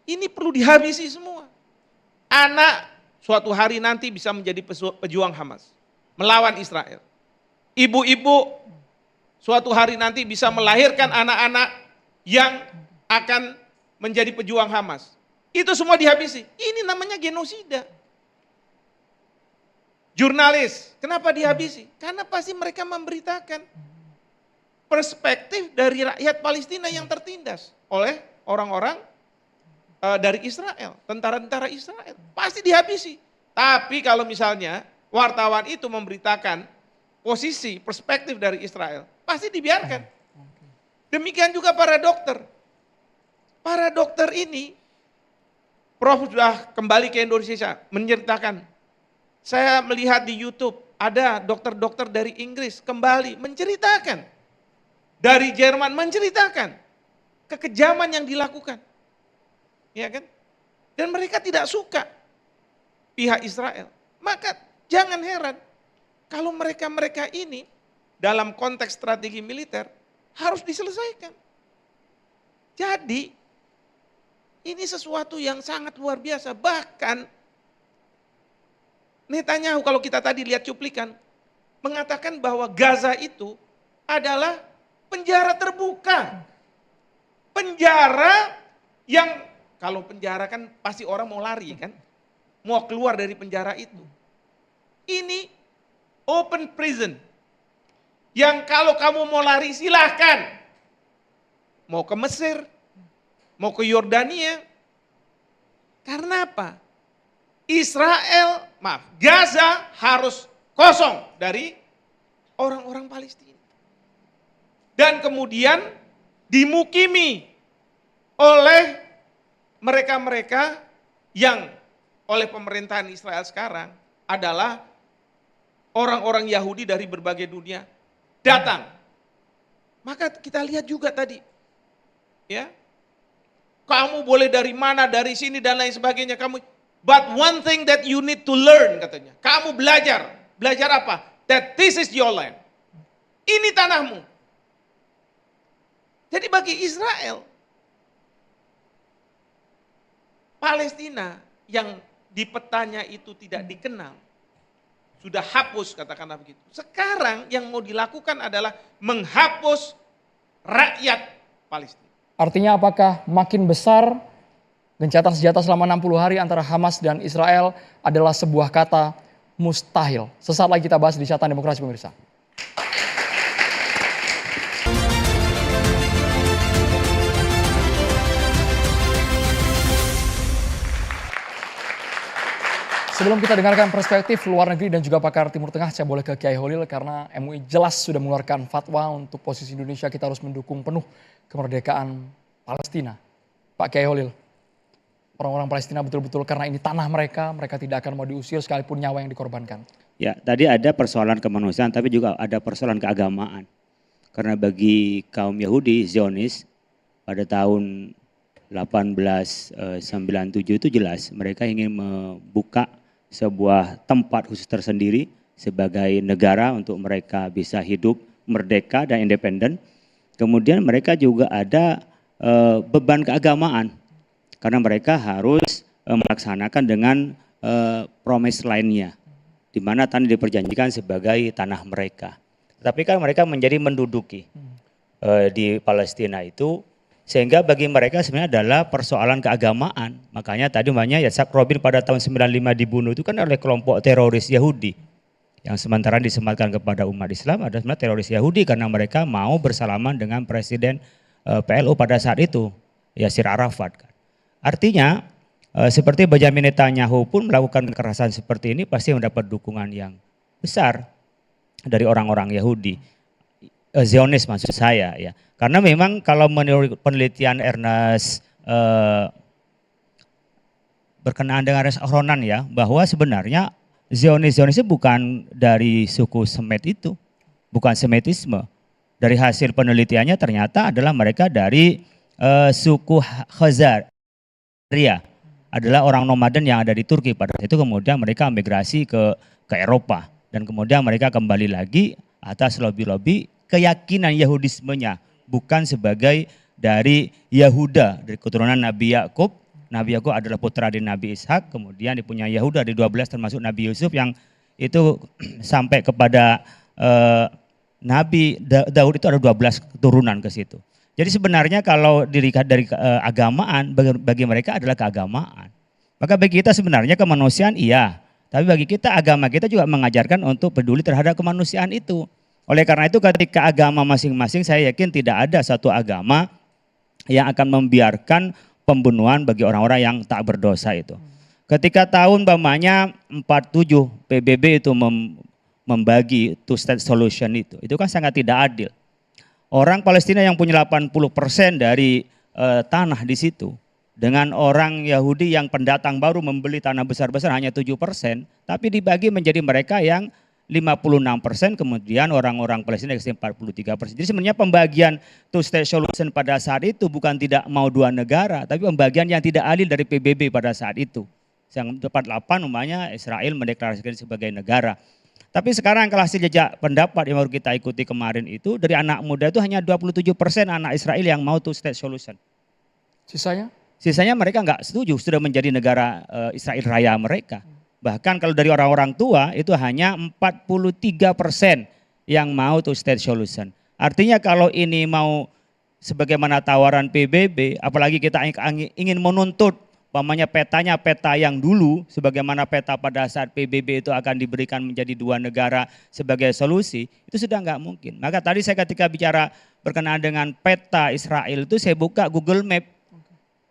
ini perlu dihabisi semua. Anak suatu hari nanti bisa menjadi pejuang Hamas, melawan Israel. Ibu-ibu suatu hari nanti bisa melahirkan anak-anak yang akan menjadi pejuang Hamas. Itu semua dihabisi. Ini namanya genosida. Jurnalis, kenapa dihabisi? Karena pasti mereka memberitakan perspektif dari rakyat Palestina yang tertindas oleh orang-orang dari Israel, tentara-tentara Israel. Pasti dihabisi. Tapi kalau misalnya wartawan itu memberitakan posisi, perspektif dari Israel, pasti dibiarkan. Demikian juga para dokter. Para dokter ini, Prof sudah kembali ke Indonesia menceritakan, saya melihat di YouTube ada dokter-dokter dari Inggris kembali menceritakan, dari Jerman menceritakan kekejaman yang dilakukan. Ya kan? Dan mereka tidak suka pihak Israel. Maka jangan heran kalau mereka-mereka ini dalam konteks strategi militer harus diselesaikan. Jadi ini sesuatu yang sangat luar biasa. Bahkan Netanyahu kalau kita tadi lihat cuplikan mengatakan bahwa Gaza itu adalah penjara terbuka. Penjara yang kalau penjara kan pasti orang mau lari kan. Mau keluar dari penjara itu. Ini open prison. Yang kalau kamu mau lari silahkan. Mau ke Mesir, mau ke Yordania. Karena apa? Gaza harus kosong dari orang-orang Palestina. Dan kemudian dimukimi oleh mereka-mereka yang oleh pemerintahan Israel sekarang adalah orang-orang Yahudi dari berbagai dunia datang. Maka kita lihat juga tadi, ya, kamu boleh dari mana, dari sini dan lain sebagainya. But one thing that you need to learn, katanya. Kamu belajar apa? That this is your land. Ini tanahmu. Jadi bagi Israel, Palestina yang di petanya itu tidak dikenal, sudah hapus, katakanlah begitu. Sekarang yang mau dilakukan adalah menghapus rakyat Palestina. Artinya apakah makin besar gencatan senjata selama 60 hari antara Hamas dan Israel adalah sebuah kata mustahil? Sesaat lagi kita bahas di Catatan Demokrasi, pemirsa. Sebelum kita dengarkan perspektif luar negeri dan juga pakar Timur Tengah, saya boleh ke Kiai Holil karena MUI jelas sudah mengeluarkan fatwa untuk posisi Indonesia kita harus mendukung penuh kemerdekaan Palestina. Pak Kiai Holil, orang-orang Palestina betul-betul karena ini tanah mereka, mereka tidak akan mau diusir sekalipun nyawa yang dikorbankan. Ya, tadi ada persoalan kemanusiaan tapi juga ada persoalan keagamaan. Karena bagi kaum Yahudi, Zionis pada tahun 1897 itu jelas mereka ingin membuka sebuah tempat khusus tersendiri sebagai negara untuk mereka bisa hidup merdeka dan independen. Kemudian mereka juga ada beban keagamaan karena mereka harus melaksanakan dengan promise lainnya, di mana tanah diperjanjikan sebagai tanah mereka. Tapi kan mereka menjadi menduduki di Palestina itu, sehingga bagi mereka sebenarnya adalah persoalan keagamaan. Makanya tadi namanya Yitzhak Rabin pada tahun 95 dibunuh itu kan oleh kelompok teroris Yahudi. Yang sementara disematkan kepada umat Islam ada sebenarnya teroris Yahudi karena mereka mau bersalaman dengan presiden PLO pada saat itu, Yasir Arafat. Artinya seperti Benjamin Netanyahu pun melakukan kekerasan seperti ini pasti mendapat dukungan yang besar dari orang-orang Yahudi. Zionis maksud saya ya. Karena memang kalau menurut penelitian Ernest berkenaan dengan Ernest Aronan ya, bahwa sebenarnya Zionis itu bukan dari suku Semet itu, bukan Semetisme. Dari hasil penelitiannya ternyata adalah mereka dari suku Khazaria, adalah orang nomaden yang ada di Turki pada saat itu, kemudian mereka migrasi ke Eropa dan kemudian mereka kembali lagi atas lobby-lobby keyakinan Yahudismenya, bukan sebagai dari Yahuda, dari keturunan Nabi Yakub. Nabi Yakub adalah putra dari Nabi Ishak, kemudian dipunyai Yahuda di 12 termasuk Nabi Yusuf yang itu sampai kepada Nabi Daud itu ada 12 keturunan ke situ. Jadi sebenarnya kalau dilihat dari agamaan, bagi mereka adalah keagamaan. Maka bagi kita sebenarnya kemanusiaan iya, tapi bagi kita agama kita juga mengajarkan untuk peduli terhadap kemanusiaan itu. Oleh karena itu ketika agama masing-masing saya yakin tidak ada satu agama yang akan membiarkan pembunuhan bagi orang-orang yang tak berdosa itu. Ketika tahun umpamanya 47 PBB itu membagi two state solution itu kan sangat tidak adil. Orang Palestina yang punya 80% dari tanah di situ dengan orang Yahudi yang pendatang baru membeli tanah besar-besar hanya 7%, tapi dibagi menjadi mereka yang 56%, kemudian orang-orang Palestina yang 43%. Jadi sebenarnya pembagian two state solution pada saat itu bukan tidak mau dua negara, tapi pembagian yang tidak adil dari PBB pada saat itu. Yang 48 umpamanya Israel mendeklarasikan sebagai negara. Tapi sekarang kalau hasil jejak pendapat yang baru kita ikuti kemarin itu, dari anak muda itu hanya 27% anak Israel yang mau two state solution. Sisanya? Sisanya mereka nggak setuju, sudah menjadi negara Israel raya mereka. Bahkan kalau dari orang-orang tua itu hanya 43% yang mau two state solution. Artinya kalau ini mau sebagaimana tawaran PBB, apalagi kita ingin menuntut umpamanya petanya peta yang dulu, sebagaimana peta pada saat PBB itu akan diberikan menjadi dua negara sebagai solusi, itu sudah nggak mungkin. Maka tadi saya ketika bicara berkenaan dengan peta Israel itu saya buka Google Map.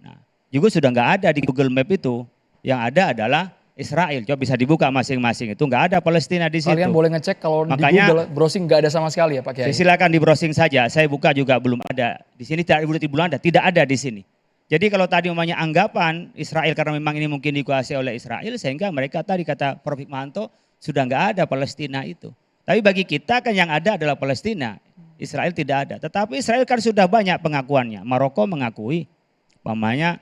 Nah, juga sudah nggak ada di Google Map itu. Yang ada adalah Israel. Coba bisa dibuka masing-masing, itu nggak ada Palestina di situ. Kalian boleh ngecek kalau di Makanya, Google browsing nggak ada sama sekali ya Pak Kiai. Silakan di browsing saja. Saya buka juga belum ada. Di sini tidak ada di sini. Jadi kalau tadi umpamanya anggapan Israel karena memang ini mungkin dikuasai oleh Israel sehingga mereka tadi kata Prof. Hikmahanto sudah nggak ada Palestina itu. Tapi bagi kita kan yang ada adalah Palestina. Israel tidak ada. Tetapi Israel kan sudah banyak pengakuannya. Maroko mengakui. Umpamanya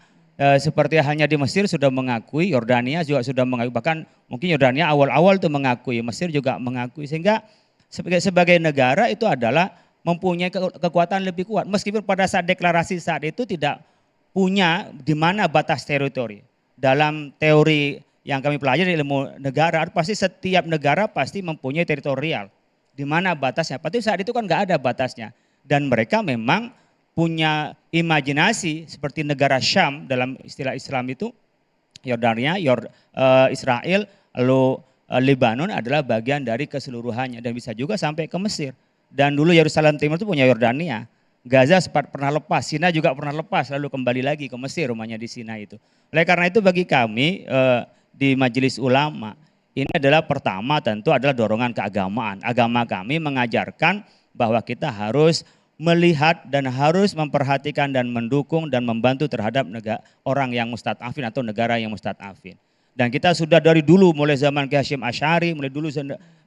seperti halnya di Mesir sudah mengakui, Yordania juga sudah mengakui. Bahkan mungkin Yordania awal-awal itu mengakui, Mesir juga mengakui. Sehingga sebagai negara itu adalah mempunyai kekuatan lebih kuat. Meskipun pada saat deklarasi saat itu tidak punya di mana batas teritori. Dalam teori yang kami pelajari ilmu negara, pasti setiap negara pasti mempunyai teritorial. Di mana batasnya? Tapi saat itu kan nggak ada batasnya. Dan mereka memang punya imajinasi seperti negara Syam dalam istilah Islam itu, Yordania, Israel, lalu Lebanon adalah bagian dari keseluruhannya dan bisa juga sampai ke Mesir. Dan dulu Yerusalem Timur itu punya Yordania. Gaza sempat pernah lepas, Sinai juga pernah lepas lalu kembali lagi ke Mesir rumahnya di Sinai itu. Oleh karena itu bagi kami di Majelis Ulama ini adalah pertama tentu adalah dorongan keagamaan. Agama kami mengajarkan bahwa kita harus melihat dan harus memperhatikan dan mendukung dan membantu terhadap orang yang mustad'afin atau negara yang mustad'afin. Dan kita sudah dari dulu mulai zaman Kiai Hasyim Asy'ari, mulai dulu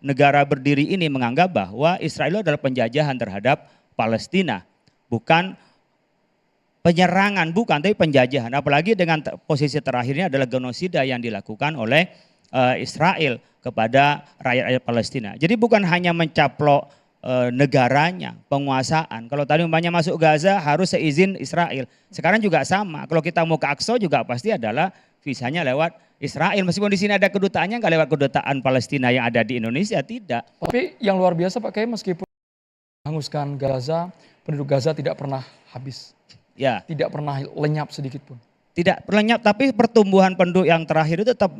negara berdiri ini menganggap bahwa Israel adalah penjajahan terhadap Palestina. Bukan penyerangan, bukan, tapi penjajahan. Apalagi dengan posisi terakhirnya adalah genosida yang dilakukan oleh Israel kepada rakyat Palestina. Jadi bukan hanya mencaplok negaranya, penguasaan. Kalau tadi umpamanya masuk Gaza harus seizin Israel. Sekarang juga sama. Kalau kita mau ke Aqsa juga pasti adalah visanya lewat Israel. Meskipun di sini ada kedutaannya, nggak lewat kedutaan Palestina yang ada di Indonesia, tidak. Tapi yang luar biasa Pak Kiai, meskipun menghanguskan Gaza, penduduk Gaza tidak pernah habis. Ya. Tidak pernah lenyap sedikit pun. Tidak lenyap, tapi pertumbuhan penduduk yang terakhir itu tetap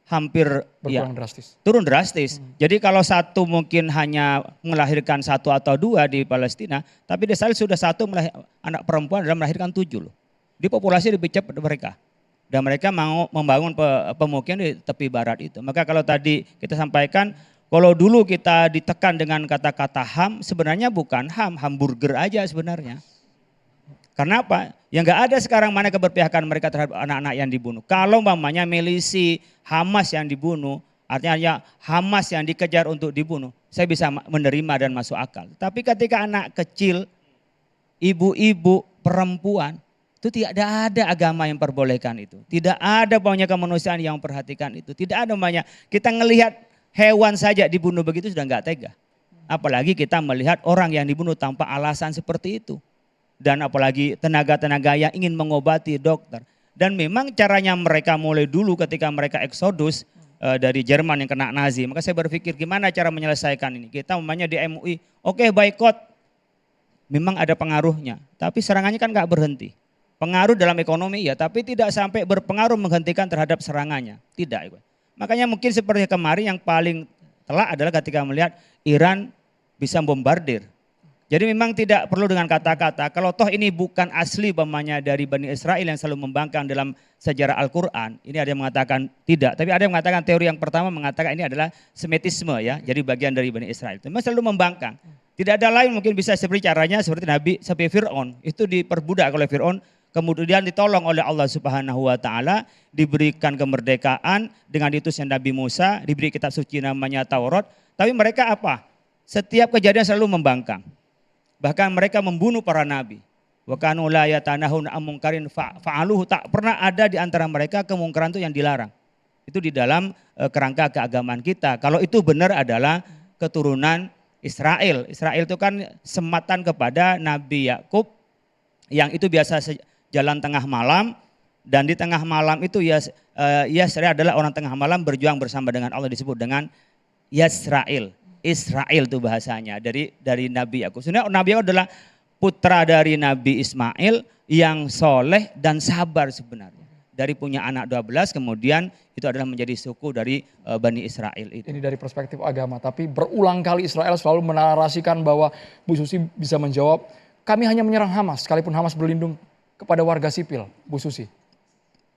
hampir berkurang drastis. Turun drastis. Jadi kalau satu mungkin hanya melahirkan satu atau dua di Palestina, tapi di Israel sudah satu anak perempuan dalam melahirkan 7 loh. Di populasi lebih cepat mereka. Dan mereka mau membangun pemukiman di tepi barat itu. Maka kalau tadi kita sampaikan, kalau dulu kita ditekan dengan kata-kata HAM, sebenarnya bukan HAM, hamburger aja sebenarnya. Karena apa? Ya nggak ada sekarang mana keberpihakan mereka terhadap anak-anak yang dibunuh. Kalau umpamanya milisi Hamas yang dibunuh, artinya Hamas yang dikejar untuk dibunuh, saya bisa menerima dan masuk akal. Tapi ketika anak kecil, ibu-ibu, perempuan, itu tidak ada agama yang perbolehkan itu. Tidak ada banyak kemanusiaan yang memperhatikan itu. Tidak ada banyak, kita ngelihat hewan saja dibunuh begitu sudah nggak tega. Apalagi kita melihat orang yang dibunuh tanpa alasan seperti itu. Dan apalagi tenaga-tenaga yang ingin mengobati dokter. Dan memang caranya mereka mulai dulu ketika mereka eksodus dari Jerman yang kena Nazi. Maka saya berpikir gimana cara menyelesaikan ini. Kita umpamanya di MUI, oke, boikot. Memang ada pengaruhnya. Tapi serangannya kan gak berhenti. Pengaruh dalam ekonomi ya, tapi tidak sampai berpengaruh menghentikan terhadap serangannya. Tidak. Makanya mungkin seperti kemarin yang paling telak adalah ketika melihat Iran bisa bombardir. Jadi memang tidak perlu dengan kata-kata, kalau toh ini bukan asli umpamanya dari Bani Israel yang selalu membangkang dalam sejarah Al-Quran. Ini ada yang mengatakan tidak, tapi ada yang mengatakan teori yang pertama mengatakan ini adalah Semitisme ya, jadi bagian dari Bani Israel. Memang selalu membangkang. Tidak ada lain mungkin bisa seperti caranya seperti Nabi, seperti Fir'aun. Itu diperbudak oleh Fir'aun, kemudian ditolong oleh Allah Subhanahu wa Ta'ala, diberikan kemerdekaan dengan diutusnya Nabi Musa, diberi kitab suci namanya Taurat. Tapi mereka apa? Setiap kejadian selalu membangkang. Bahkan mereka membunuh para nabi. Wa kanu la yatanahuna an munkarin fa'aluhu, tak pernah ada di antara mereka kemungkaran itu yang dilarang. Itu di dalam kerangka keagamaan kita. Kalau itu benar adalah keturunan Israel. Israel itu kan sematan kepada Nabi Yakub yang itu biasa jalan tengah malam, dan di tengah malam itu Yasra adalah orang tengah malam berjuang bersama dengan Allah, disebut dengan Yasrael. Israel itu bahasanya dari Nabi Yakub. Sebenarnya Nabi Yakub adalah putra dari Nabi Ismail yang soleh dan sabar sebenarnya. Dari punya anak 12 kemudian itu adalah menjadi suku dari Bani Israel itu. Ini dari perspektif agama, tapi berulang kali Israel selalu menarasikan bahwa Bu Susi bisa menjawab, kami hanya menyerang Hamas sekalipun Hamas berlindung kepada warga sipil, Bu Susi.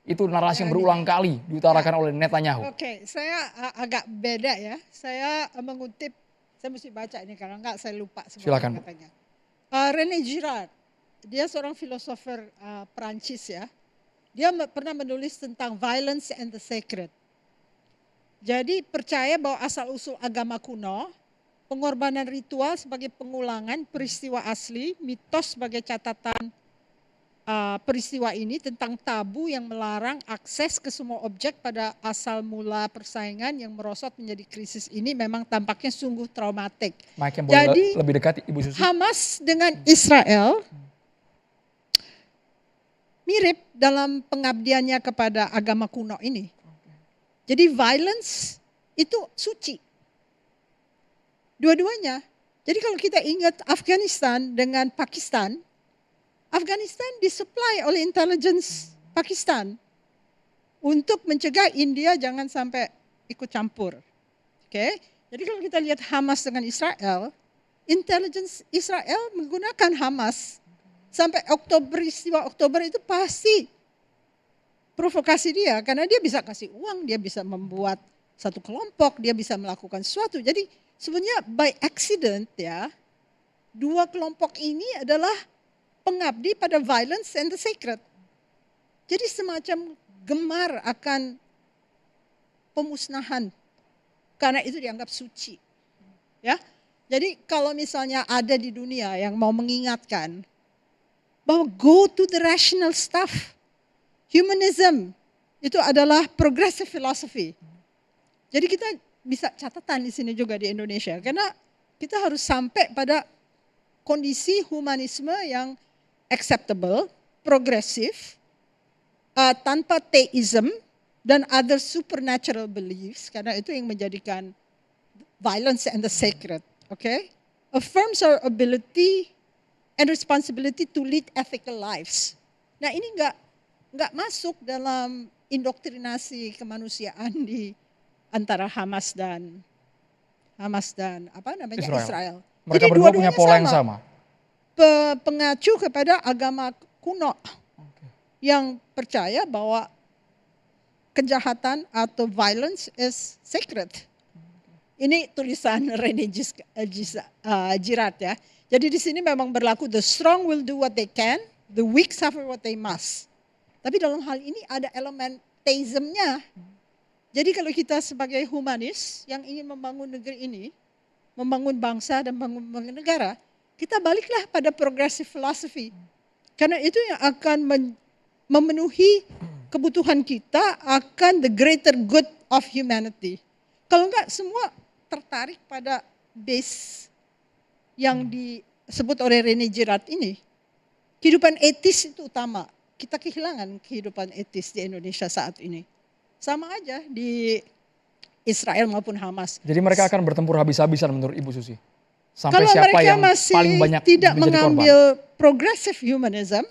Itu narasi yang Ya, berulang kali diutarakan oleh Netanyahu. Oke, saya agak beda ya. Saya mengutip, saya mesti baca ini karena enggak saya lupa semua Silakan, Bu. katanya. René Girard, dia seorang filosofer Perancis ya. Dia pernah menulis tentang violence and the sacred. Jadi percaya bahwa asal-usul agama kuno, pengorbanan ritual sebagai pengulangan peristiwa asli, mitos sebagai catatan peristiwa ini tentang tabu yang melarang akses ke semua objek pada asal mula persaingan yang merosot menjadi krisis ini memang tampaknya sungguh traumatik. Mike yang boleh Jadi lebih dekat, Ibu Susi. Hamas dengan Israel mirip dalam pengabdiannya kepada agama kuno ini. Jadi violence itu suci. Dua-duanya. Jadi kalau kita ingat Afghanistan dengan Pakistan, Afghanistan disuplai oleh intelligence Pakistan untuk mencegah India jangan sampai ikut campur. Oke. Jadi kalau kita lihat Hamas dengan Israel, intelligence Israel menggunakan Hamas sampai peristiwa Oktober itu pasti provokasi dia karena dia bisa kasih uang, dia bisa membuat satu kelompok, dia bisa melakukan sesuatu. Jadi sebenarnya by accident ya, dua kelompok ini adalah pengabdi pada violence and the sacred. Jadi semacam gemar akan pemusnahan karena itu dianggap suci. Ya. Jadi kalau misalnya ada di dunia yang mau mengingatkan bahwa go to the rational stuff. Humanism itu adalah progressive philosophy. Jadi kita bisa catatan di sini juga di Indonesia karena kita harus sampai pada kondisi humanisme yang acceptable, progresif, tanpa theism dan other supernatural beliefs karena itu yang menjadikan violence and the sacred, okay? Affirms our ability and responsibility to lead ethical lives. Nah ini nggak masuk dalam indoktrinasi kemanusiaan di antara Hamas dan Israel. Mereka Jadi berdua punya dua-duanya pola yang sama. Pengacu kepada agama kuno yang percaya bahwa kejahatan atau violence is sacred. Ini tulisan René Girard ya. Jadi di sini memang berlaku the strong will do what they can, the weak suffer what they must. Tapi dalam hal ini ada elemen theismnya. Jadi kalau kita sebagai humanis yang ingin membangun negeri ini, membangun bangsa dan membangun negara, kita baliklah pada progressive philosophy. Karena itu yang akan memenuhi kebutuhan kita akan the greater good of humanity. Kalau enggak semua tertarik pada base yang disebut oleh René Girard ini. Kehidupan etis itu utama. Kita kehilangan kehidupan etis di Indonesia saat ini. Sama aja di Israel maupun Hamas. Jadi mereka akan bertempur habis-habisan menurut Ibu Susi. Sampai Kalau siapa mereka yang masih paling banyak tidak menjadi mengambil korban. progressive humanism,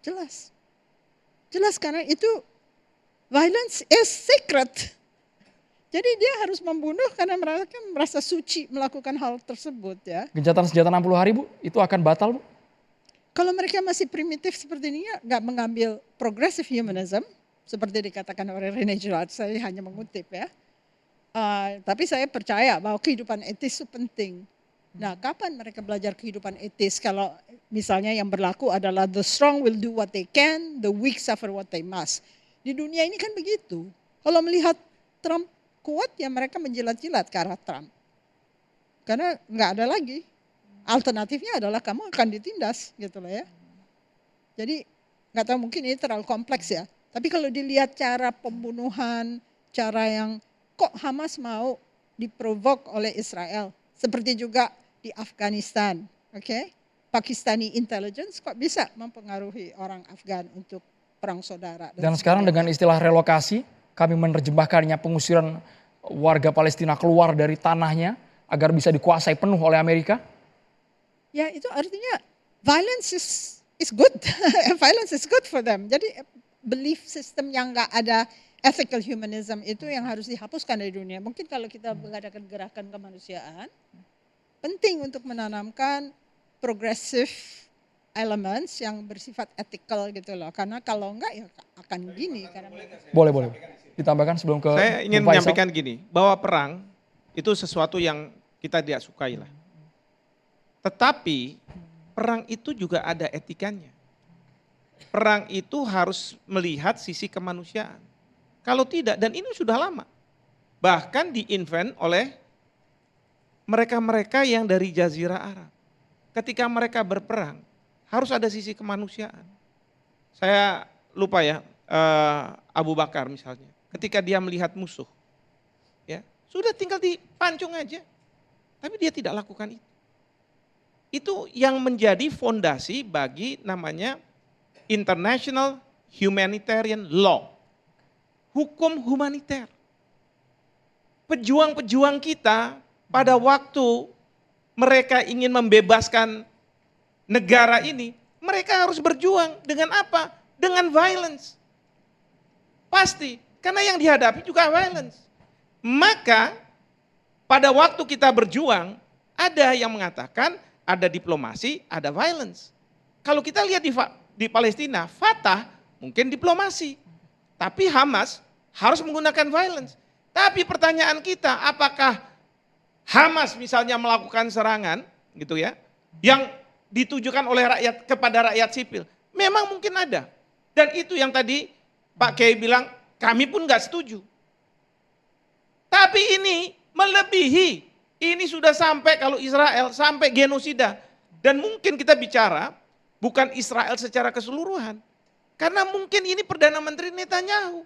jelas. Jelas karena itu violence is sacred. Jadi dia harus membunuh karena mereka merasa suci melakukan hal tersebut ya. Gencatan senjata 60 hari Bu, itu akan batal Bu? Kalau mereka masih primitif seperti ini nggak mengambil progressive humanism seperti dikatakan oleh René Girard, saya hanya mengutip ya. Tapi saya percaya bahwa kehidupan etis itu penting. Nah, kapan mereka belajar kehidupan etis kalau misalnya yang berlaku adalah the strong will do what they can, the weak suffer what they must. Di dunia ini kan begitu. Kalau melihat Trump kuat ya mereka menjilat-jilat ke arah Trump. Karena nggak ada lagi. Alternatifnya adalah kamu akan ditindas gitu loh ya. Jadi nggak tahu mungkin ini terlalu kompleks ya. Tapi kalau dilihat cara pembunuhan, cara yang kok Hamas mau diprovok oleh Israel. Seperti juga di Afghanistan, oke? Pakistani intelligence kok bisa mempengaruhi orang Afgan untuk perang saudara. Dan sekarang dengan istilah relokasi, kami menerjemahkannya pengusiran warga Palestina keluar dari tanahnya agar bisa dikuasai penuh oleh Amerika. Ya itu artinya violence is good, violence is good for them. Jadi belief system yang nggak ada ethical humanism itu yang harus dihapuskan dari dunia. Mungkin kalau kita mengadakan gerakan kemanusiaan, penting untuk menanamkan progressive elements yang bersifat ethical gitu loh. Karena kalau enggak ya menambahkan gini karena Boleh. Ditambahkan sebelum ke Saya ingin Bung Faisal. menyampaikan gini, bahwa perang itu sesuatu yang kita tidak sukai lah. Tetapi perang itu juga ada etikanya. Perang itu harus melihat sisi kemanusiaan. Kalau tidak, dan ini sudah lama, bahkan di-invent oleh mereka-mereka yang dari Jazirah Arab. Ketika mereka berperang, harus ada sisi kemanusiaan. Saya lupa ya, Abu Bakar misalnya, ketika dia melihat musuh, ya sudah tinggal dipancung aja, tapi dia tidak lakukan itu. Itu yang menjadi fondasi bagi namanya International Humanitarian Law, hukum humaniter. Pejuang-pejuang kita pada waktu mereka ingin membebaskan negara ini, mereka harus berjuang dengan apa? Dengan violence. Pasti, karena yang dihadapi juga violence. Maka pada waktu kita berjuang, ada yang mengatakan ada diplomasi, ada violence. Kalau kita lihat di Palestina, Fatah mungkin diplomasi, tapi Hamas harus menggunakan violence. Tapi pertanyaan kita, apakah Hamas misalnya melakukan serangan gitu ya, yang ditujukan oleh rakyat kepada rakyat sipil, memang mungkin ada. Dan itu yang tadi Pak Kiai bilang, kami pun nggak setuju. Tapi ini melebihi, ini sudah sampai kalau Israel sampai genosida. Dan mungkin kita bicara bukan Israel secara keseluruhan. Karena mungkin ini Perdana Menteri Netanyahu.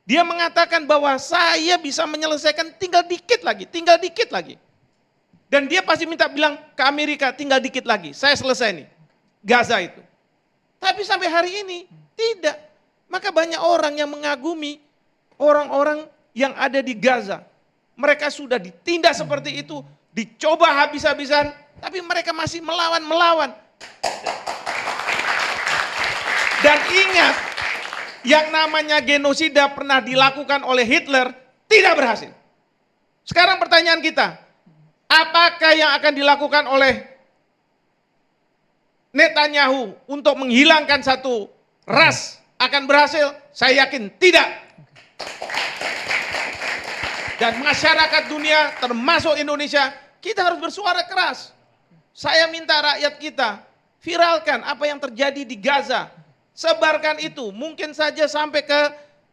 Dia mengatakan bahwa saya bisa menyelesaikan tinggal dikit lagi. Dan dia pasti minta bilang ke Amerika tinggal dikit lagi, saya selesai nih, Gaza itu. Tapi sampai hari ini tidak. Maka banyak orang yang mengagumi orang-orang yang ada di Gaza. Mereka sudah ditindas seperti itu, dicoba habis-habisan, tapi mereka masih melawan. Dan ingat, yang namanya genosida pernah dilakukan oleh Hitler tidak berhasil. Sekarang pertanyaan kita, apakah yang akan dilakukan oleh Netanyahu untuk menghilangkan satu ras akan berhasil? Saya yakin tidak. Dan masyarakat dunia termasuk Indonesia, kita harus bersuara keras. Saya minta rakyat kita viralkan apa yang terjadi di Gaza. Sebarkan itu, mungkin saja sampai ke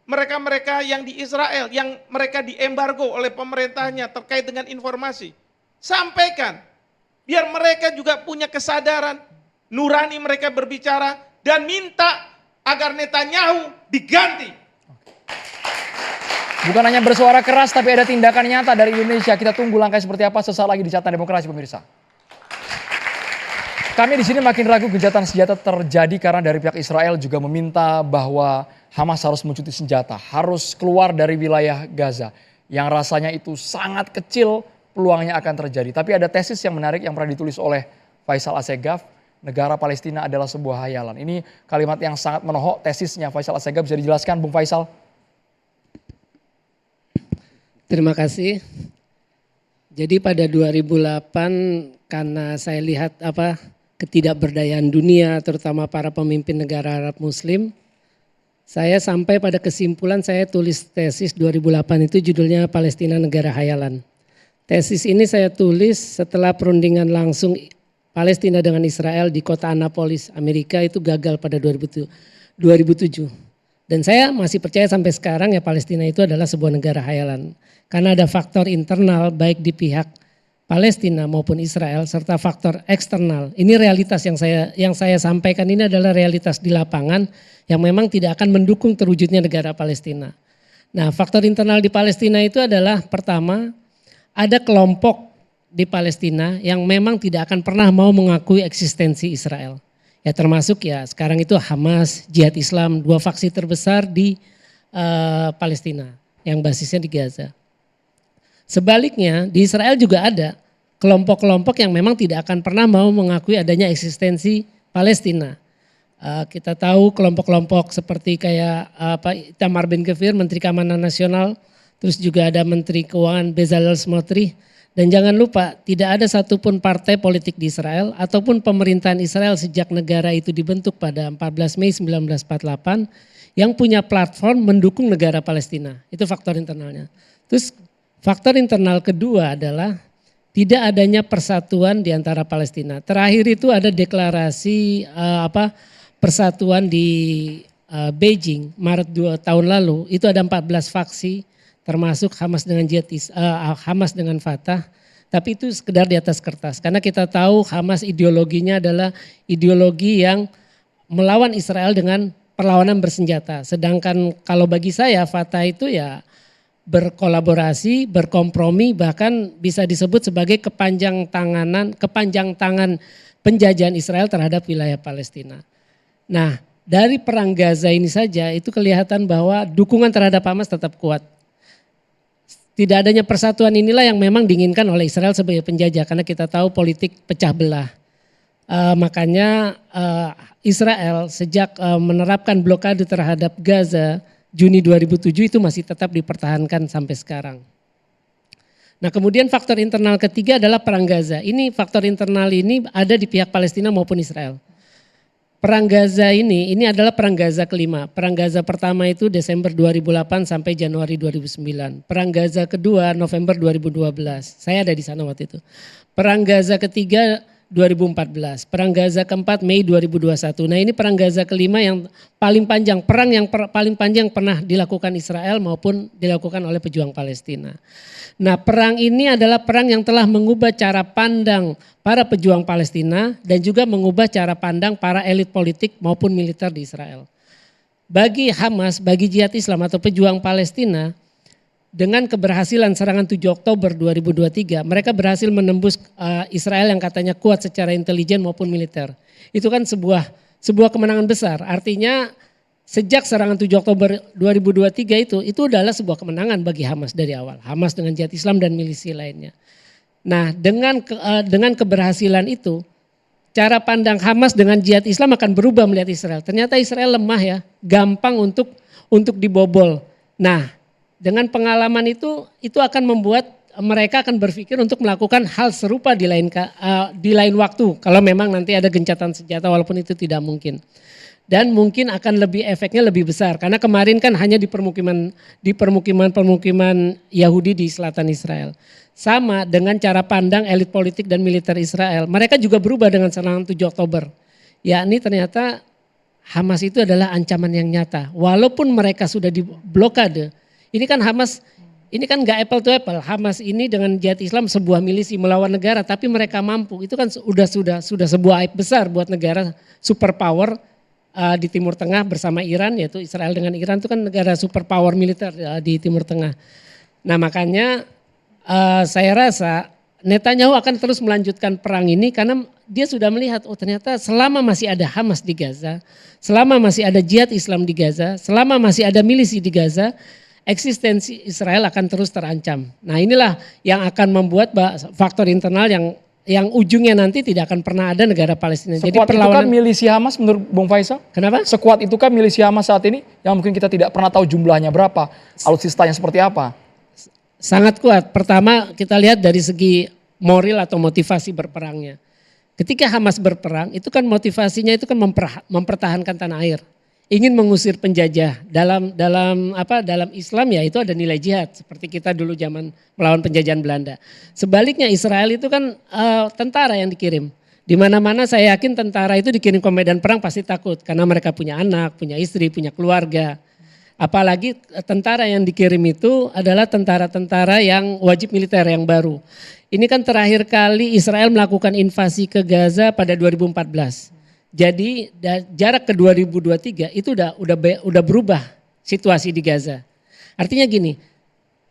mereka-mereka yang di Israel, yang mereka diembargo oleh pemerintahnya terkait dengan informasi. Sampaikan, biar mereka juga punya kesadaran, nurani mereka berbicara, dan minta agar Netanyahu diganti. Bukan hanya bersuara keras, tapi ada tindakan nyata dari Indonesia. Kita tunggu langkah seperti apa sesaat lagi di Catatan Demokrasi, pemirsa. Kami di sini makin ragu gencatan senjata terjadi karena dari pihak Israel juga meminta bahwa Hamas harus mencuti senjata, harus keluar dari wilayah Gaza. Yang rasanya itu sangat kecil peluangnya akan terjadi. Tapi ada tesis yang menarik yang pernah ditulis oleh Faisal Assegaf, negara Palestina adalah sebuah hayalan. Ini kalimat yang sangat menohok tesisnya Faisal Assegaf, bisa dijelaskan Bung Faisal? Terima kasih. Jadi pada 2008 karena saya lihat ketidakberdayaan dunia terutama para pemimpin negara Arab Muslim, saya sampai pada kesimpulan saya tulis tesis 2008 itu judulnya Palestina Negara Hayalan. Tesis ini saya tulis setelah perundingan langsung Palestina dengan Israel di kota Annapolis, Amerika itu gagal pada 2007. Dan saya masih percaya sampai sekarang ya Palestina itu adalah sebuah negara hayalan. Karena ada faktor internal baik di pihak Palestina maupun Israel serta faktor eksternal. Ini realitas yang saya sampaikan ini adalah realitas di lapangan yang memang tidak akan mendukung terwujudnya negara Palestina. Nah, faktor internal di Palestina itu adalah pertama, ada kelompok di Palestina yang memang tidak akan pernah mau mengakui eksistensi Israel. Ya termasuk ya sekarang itu Hamas, Jihad Islam, dua faksi terbesar di Palestina yang basisnya di Gaza. Sebaliknya di Israel juga ada kelompok-kelompok yang memang tidak akan pernah mau mengakui adanya eksistensi Palestina. Kita tahu kelompok-kelompok seperti kayak Itamar Ben Gvir, Menteri Keamanan Nasional, terus juga ada Menteri Keuangan Bezalel Smotrich. Dan jangan lupa tidak ada satupun partai politik di Israel ataupun pemerintahan Israel sejak negara itu dibentuk pada 14 Mei 1948 yang punya platform mendukung negara Palestina. Itu faktor internalnya. Terus faktor internal kedua adalah tidak adanya persatuan di antara Palestina. Terakhir itu ada deklarasi persatuan di Beijing Maret 2 tahun lalu. Itu ada 14 faksi termasuk Hamas dengan Hamas dengan Fatah. Tapi itu sekedar di atas kertas. Karena kita tahu Hamas ideologinya adalah ideologi yang melawan Israel dengan perlawanan bersenjata. Sedangkan kalau bagi saya Fatah itu ya berkolaborasi, berkompromi, bahkan bisa disebut sebagai kepanjang tangan penjajahan Israel terhadap wilayah Palestina. Nah, dari perang Gaza ini saja itu kelihatan bahwa dukungan terhadap Hamas tetap kuat. Tidak adanya persatuan inilah yang memang diinginkan oleh Israel sebagai penjajah, karena kita tahu politik pecah belah. Makanya Israel sejak menerapkan blokade terhadap Gaza Juni 2007 itu masih tetap dipertahankan sampai sekarang. Nah, kemudian faktor internal ketiga adalah perang Gaza. Ini faktor internal ini ada di pihak Palestina maupun Israel. Perang Gaza ini adalah perang Gaza kelima. Perang Gaza pertama itu Desember 2008 sampai Januari 2009. Perang Gaza kedua November 2012. Saya ada di sana waktu itu. Perang Gaza ketiga 2014, perang Gaza keempat Mei 2021. Nah, ini perang Gaza kelima yang paling panjang, perang yang paling panjang pernah dilakukan Israel maupun dilakukan oleh pejuang Palestina. Nah, perang ini adalah perang yang telah mengubah cara pandang para pejuang Palestina dan juga mengubah cara pandang para elit politik maupun militer di Israel. Bagi Hamas, bagi Jihad Islam atau pejuang Palestina, dengan keberhasilan serangan 7 Oktober 2023, mereka berhasil menembus Israel yang katanya kuat secara intelijen maupun militer. Itu kan sebuah kemenangan besar. Artinya sejak serangan 7 Oktober 2023 itu adalah sebuah kemenangan bagi Hamas dari awal. Hamas dengan Jihad Islam dan milisi lainnya. Nah, dengan keberhasilan itu, cara pandang Hamas dengan Jihad Islam akan berubah melihat Israel. Ternyata Israel lemah ya, gampang untuk dibobol. Nah, dengan pengalaman itu akan membuat mereka akan berpikir untuk melakukan hal serupa di lain waktu. Kalau memang nanti ada gencatan senjata, walaupun itu tidak mungkin. Dan mungkin akan efeknya lebih besar. Karena kemarin kan hanya di permukiman Yahudi di selatan Israel. Sama dengan cara pandang elit politik dan militer Israel. Mereka juga berubah dengan serangan 7 Oktober. Yakni ternyata Hamas itu adalah ancaman yang nyata. Walaupun mereka sudah diblokade. Ini kan Hamas, ini kan gak apple to apple. Hamas ini dengan Jihad Islam sebuah milisi melawan negara, tapi mereka mampu. Itu kan sudah sebuah aib besar buat negara superpower di Timur Tengah bersama Iran, yaitu Israel dengan Iran itu kan negara superpower militer di Timur Tengah. Nah, makanya saya rasa Netanyahu akan terus melanjutkan perang ini karena dia sudah melihat, oh ternyata selama masih ada Hamas di Gaza, selama masih ada Jihad Islam di Gaza, selama masih ada milisi di Gaza, eksistensi Israel akan terus terancam. Nah, inilah yang akan membuat faktor internal yang ujungnya nanti tidak akan pernah ada negara Palestina. Sekuat jadi perlawanan itu kan milisi Hamas menurut Bung Faisal? Kenapa? Sekuat itu kan milisi Hamas saat ini yang mungkin kita tidak pernah tahu jumlahnya berapa, alutsistanya seperti apa? Sangat kuat. Pertama kita lihat dari segi moral atau motivasi berperangnya. Ketika Hamas berperang itu kan motivasinya itu kan mempertahankan tanah air. Ingin mengusir penjajah. Dalam Islam ya itu ada nilai jihad seperti kita dulu zaman melawan penjajahan Belanda. Sebaliknya Israel itu kan tentara yang dikirim. Di mana-mana saya yakin tentara itu dikirim ke medan perang pasti takut karena mereka punya anak, punya istri, punya keluarga. Apalagi tentara yang dikirim itu adalah tentara-tentara yang wajib militer yang baru. Ini kan terakhir kali Israel melakukan invasi ke Gaza pada 2014. Jadi jarak ke 2023 itu udah berubah situasi di Gaza. Artinya gini,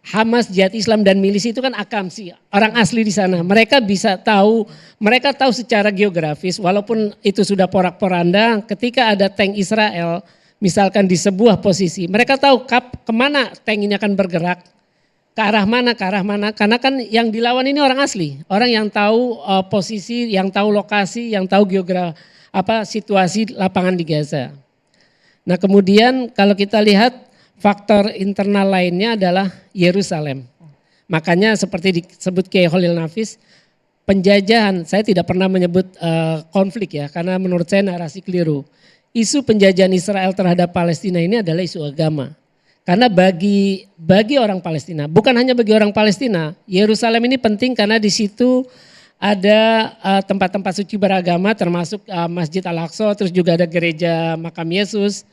Hamas, Jihad Islam dan milisi itu kan akamsi, orang asli di sana. Mereka tahu secara geografis walaupun itu sudah porak-poranda ketika ada tank Israel misalkan di sebuah posisi. Mereka tahu kemana tank ini akan bergerak, ke arah mana. Karena kan yang dilawan ini orang asli, orang yang tahu posisi, yang tahu lokasi, yang tahu situasi lapangan di Gaza. Nah, kemudian kalau kita lihat faktor internal lainnya adalah Yerusalem. Makanya seperti disebut Kiai Khalil Nafis, penjajahan, saya tidak pernah menyebut konflik ya, karena menurut saya narasi keliru. isu penjajahan Israel terhadap Palestina ini adalah isu agama. Karena bagi orang Palestina, bukan hanya bagi orang Palestina, Yerusalem ini penting karena di situ ada tempat-tempat suci beragama termasuk Masjid Al-Aqsa, terus juga ada gereja Makam Yesus.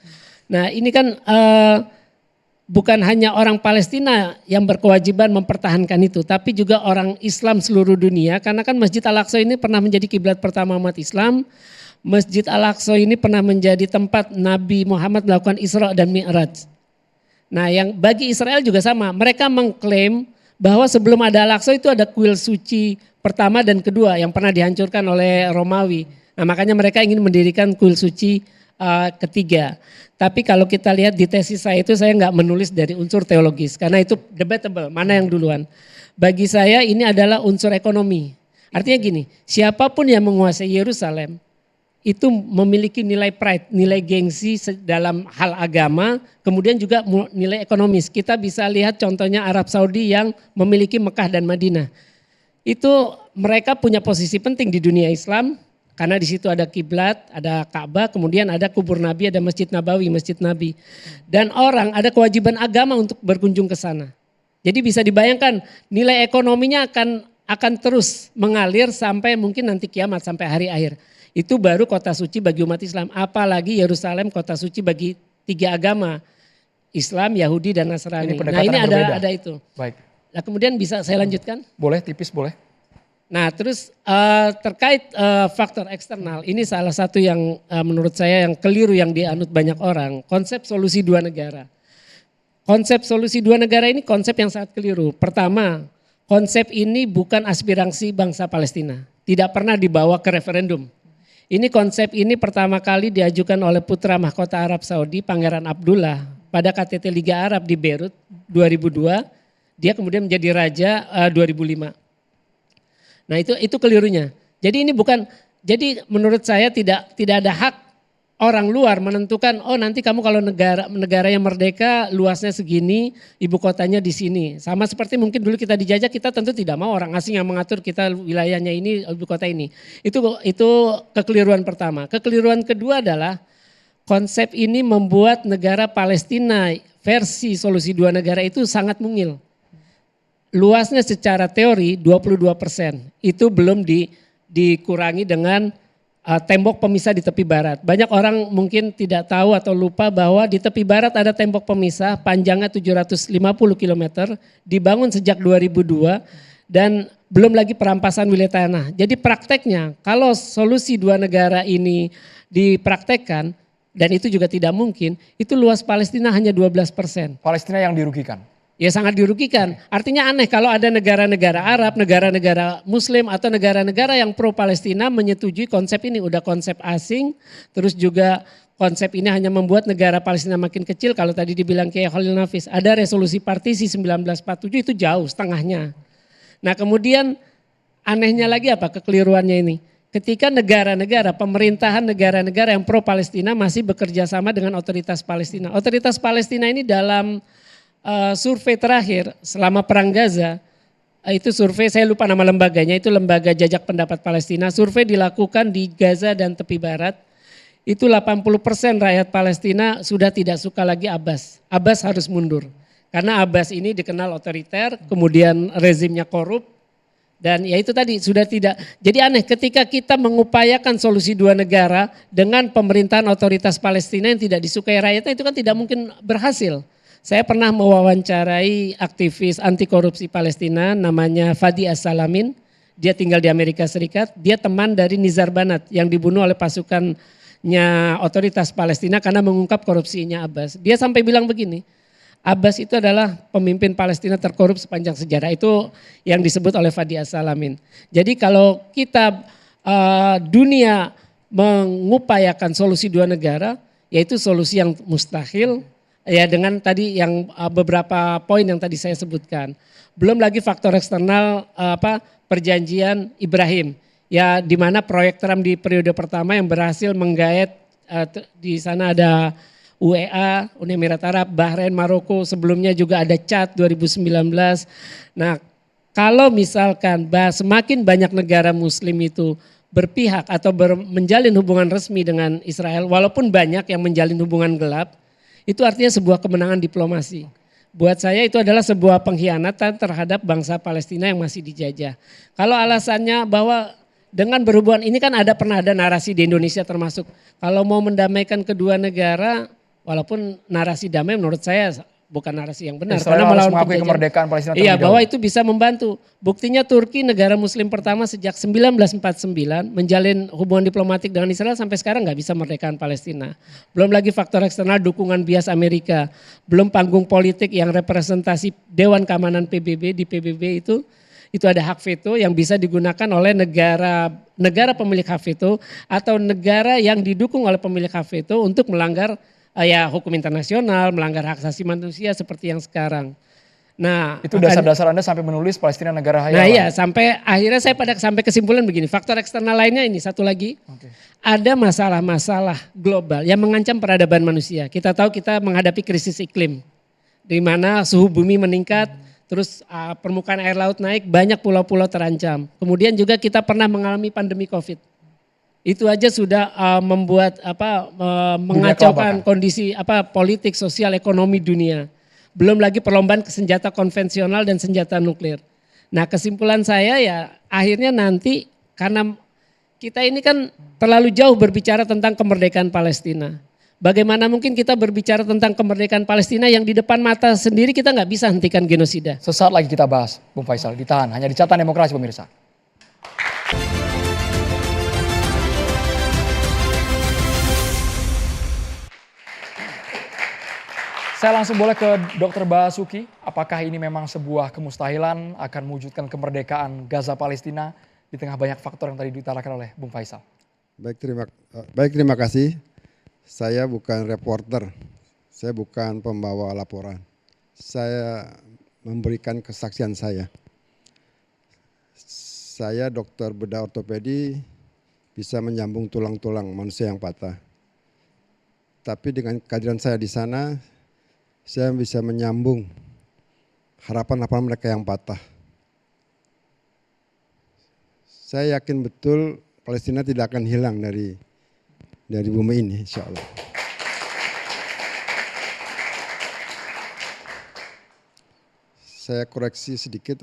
Nah ini kan bukan hanya orang Palestina yang berkewajiban mempertahankan itu, tapi juga orang Islam seluruh dunia. Karena kan Masjid Al-Aqsa ini pernah menjadi kiblat pertama umat Islam. Masjid Al-Aqsa ini pernah menjadi tempat Nabi Muhammad melakukan Isra dan Mi'raj. Nah yang bagi Israel juga sama, mereka mengklaim bahwa sebelum ada Al-Aqsa itu ada kuil suci pertama dan kedua yang pernah dihancurkan oleh Romawi. Nah makanya mereka ingin mendirikan kuil suci ketiga. Tapi kalau kita lihat di tesis saya itu saya nggak menulis dari unsur teologis karena itu debatable mana yang duluan. Bagi saya ini adalah unsur ekonomi. Artinya gini, siapapun yang menguasai Yerusalem itu memiliki nilai pride, nilai gengsi dalam hal agama, kemudian juga nilai ekonomis. Kita bisa lihat contohnya Arab Saudi yang memiliki Mekah dan Madinah. Itu mereka punya posisi penting di dunia Islam karena di situ ada kiblat, ada Ka'bah, kemudian ada kubur Nabi, ada Masjid Nabawi, Masjid Nabi. Dan orang ada kewajiban agama untuk berkunjung ke sana. Jadi bisa dibayangkan nilai ekonominya akan terus mengalir sampai mungkin nanti kiamat, sampai hari akhir. Itu baru kota suci bagi umat Islam. Apalagi Yerusalem kota suci bagi 3 agama. Islam, Yahudi, dan Nasrani. Nah ini ada itu. Baik. Nah kemudian bisa saya lanjutkan? Boleh, tipis boleh. Nah terus terkait faktor eksternal. Ini salah satu yang menurut saya yang keliru yang dianut banyak orang. Konsep solusi 2 negara. Konsep solusi 2 negara ini konsep yang sangat keliru. Pertama, konsep ini bukan aspirasi bangsa Palestina. Tidak pernah dibawa ke referendum. Ini konsep ini pertama kali diajukan oleh putra mahkota Arab Saudi, Pangeran Abdullah, pada KTT Liga Arab di Beirut 2002. Dia kemudian menjadi raja 2005. Nah itu kelirunya. Jadi ini bukan, jadi menurut saya tidak ada hak orang luar menentukan, oh nanti kamu kalau negara yang merdeka luasnya segini, ibu kotanya di sini. Sama seperti mungkin dulu kita dijajah, kita tentu tidak mau orang asing yang mengatur kita wilayahnya ini, ibu kota ini. Itu kekeliruan pertama. Kekeliruan kedua adalah konsep ini membuat negara Palestina versi solusi 2 negara itu sangat mungil. Luasnya secara teori 22%, itu belum dikurangi dengan tembok pemisah di tepi barat. Banyak orang mungkin tidak tahu atau lupa bahwa di tepi barat ada tembok pemisah panjangnya 750 km, dibangun sejak 2002 dan belum lagi perampasan wilayah tanah. Jadi prakteknya kalau solusi 2 negara ini dipraktekkan dan itu juga tidak mungkin, itu luas Palestina hanya 12%. Palestina yang dirugikan. Ya sangat dirugikan. Artinya aneh kalau ada negara-negara Arab, negara-negara Muslim atau negara-negara yang pro Palestina menyetujui konsep ini. Udah konsep asing, terus juga konsep ini hanya membuat negara Palestina makin kecil. Kalau tadi dibilang kayak Khalil Nafis, ada resolusi partisi 1947 itu jauh setengahnya. Nah kemudian anehnya lagi apa kekeliruannya ini. Ketika negara-negara, pemerintahan negara-negara yang pro Palestina masih bekerja sama dengan otoritas Palestina. Otoritas Palestina ini dalam survei terakhir selama perang Gaza, itu survei saya lupa nama lembaganya, itu lembaga jajak pendapat Palestina, survei dilakukan di Gaza dan tepi barat, itu 80% rakyat Palestina sudah tidak suka lagi Abbas. Abbas harus mundur, karena Abbas ini dikenal otoriter, kemudian rezimnya korup, dan ya itu tadi sudah tidak, jadi aneh ketika kita mengupayakan solusi 2 negara dengan pemerintahan otoritas Palestina yang tidak disukai rakyatnya itu kan tidak mungkin berhasil. Saya pernah mewawancarai aktivis anti korupsi Palestina namanya Fadi As-Salamin. Dia tinggal di Amerika Serikat. Dia teman dari Nizar Banat yang dibunuh oleh pasukannya otoritas Palestina karena mengungkap korupsinya Abbas. Dia sampai bilang begini, Abbas itu adalah pemimpin Palestina terkorup sepanjang sejarah. Itu yang disebut oleh Fadi As-Salamin. Jadi kalau kita dunia mengupayakan solusi 2 negara, yaitu solusi yang mustahil, ya dengan tadi yang beberapa poin yang tadi saya sebutkan. Belum lagi faktor eksternal perjanjian Ibrahim. Ya di mana proyek Trump di periode pertama yang berhasil menggait di sana ada UEA, Uni Emirat Arab, Bahrain, Maroko, sebelumnya juga ada Chad 2019. Nah, kalau misalkan semakin banyak negara muslim itu berpihak atau menjalin hubungan resmi dengan Israel, walaupun banyak yang menjalin hubungan gelap, itu artinya sebuah kemenangan diplomasi. Buat saya itu adalah sebuah pengkhianatan terhadap bangsa Palestina yang masih dijajah. Kalau alasannya bahwa dengan berhubungan ini kan pernah ada narasi di Indonesia termasuk kalau mau mendamaikan kedua negara, walaupun narasi damai menurut saya bukan narasi yang benar. Israel Karena harus melawan mengakui penjajahan. kemerdekaan Palestina Iya, terlebih bahwa dahulu. itu bisa membantu. Buktinya Turki negara muslim pertama sejak 1949 menjalin hubungan diplomatik dengan Israel sampai sekarang nggak bisa merdekakan Palestina. Belum lagi faktor eksternal dukungan bias Amerika. Belum panggung politik yang representasi Dewan Keamanan PBB di PBB itu ada hak veto yang bisa digunakan oleh negara pemilik hak veto atau negara yang didukung oleh pemilik hak veto untuk melanggar hukum internasional, melanggar hak asasi manusia seperti yang sekarang. Nah, Itu dasar-dasar Anda sampai menulis Palestina negara hayalan. nah iya, sampai akhirnya saya sampai kesimpulan begini, faktor eksternal lainnya ini satu lagi, ada masalah-masalah global yang mengancam peradaban manusia. Kita tahu kita menghadapi krisis iklim, di mana suhu bumi meningkat, terus permukaan air laut naik, banyak pulau-pulau terancam. Kemudian juga kita pernah mengalami pandemi COVID. Itu aja sudah membuat mengacaukan kondisi politik, sosial, ekonomi dunia. Belum lagi perlombaan senjata konvensional dan senjata nuklir. Nah, kesimpulan saya ya akhirnya nanti karena kita ini kan terlalu jauh berbicara tentang kemerdekaan Palestina. Bagaimana mungkin kita berbicara tentang kemerdekaan Palestina yang di depan mata sendiri kita nggak bisa hentikan genosida. Sesaat lagi kita bahas, Bung Faisal. Ditahan, hanya di Catatan Demokrasi pemirsa. Saya langsung boleh ke Dr. Basuki. Apakah ini memang sebuah kemustahilan akan mewujudkan kemerdekaan Gaza Palestina di tengah banyak faktor yang tadi diutarakan oleh Bung Faisal? Baik, terima kasih. Saya bukan reporter, saya bukan pembawa laporan. Saya memberikan kesaksian saya. Saya dokter bedah ortopedi, bisa menyambung tulang-tulang manusia yang patah. Tapi dengan kehadiran saya di sana, saya bisa menyambung harapan-harapan mereka yang patah. Saya yakin betul Palestina tidak akan hilang dari bumi ini, insya Allah. Saya koreksi sedikit,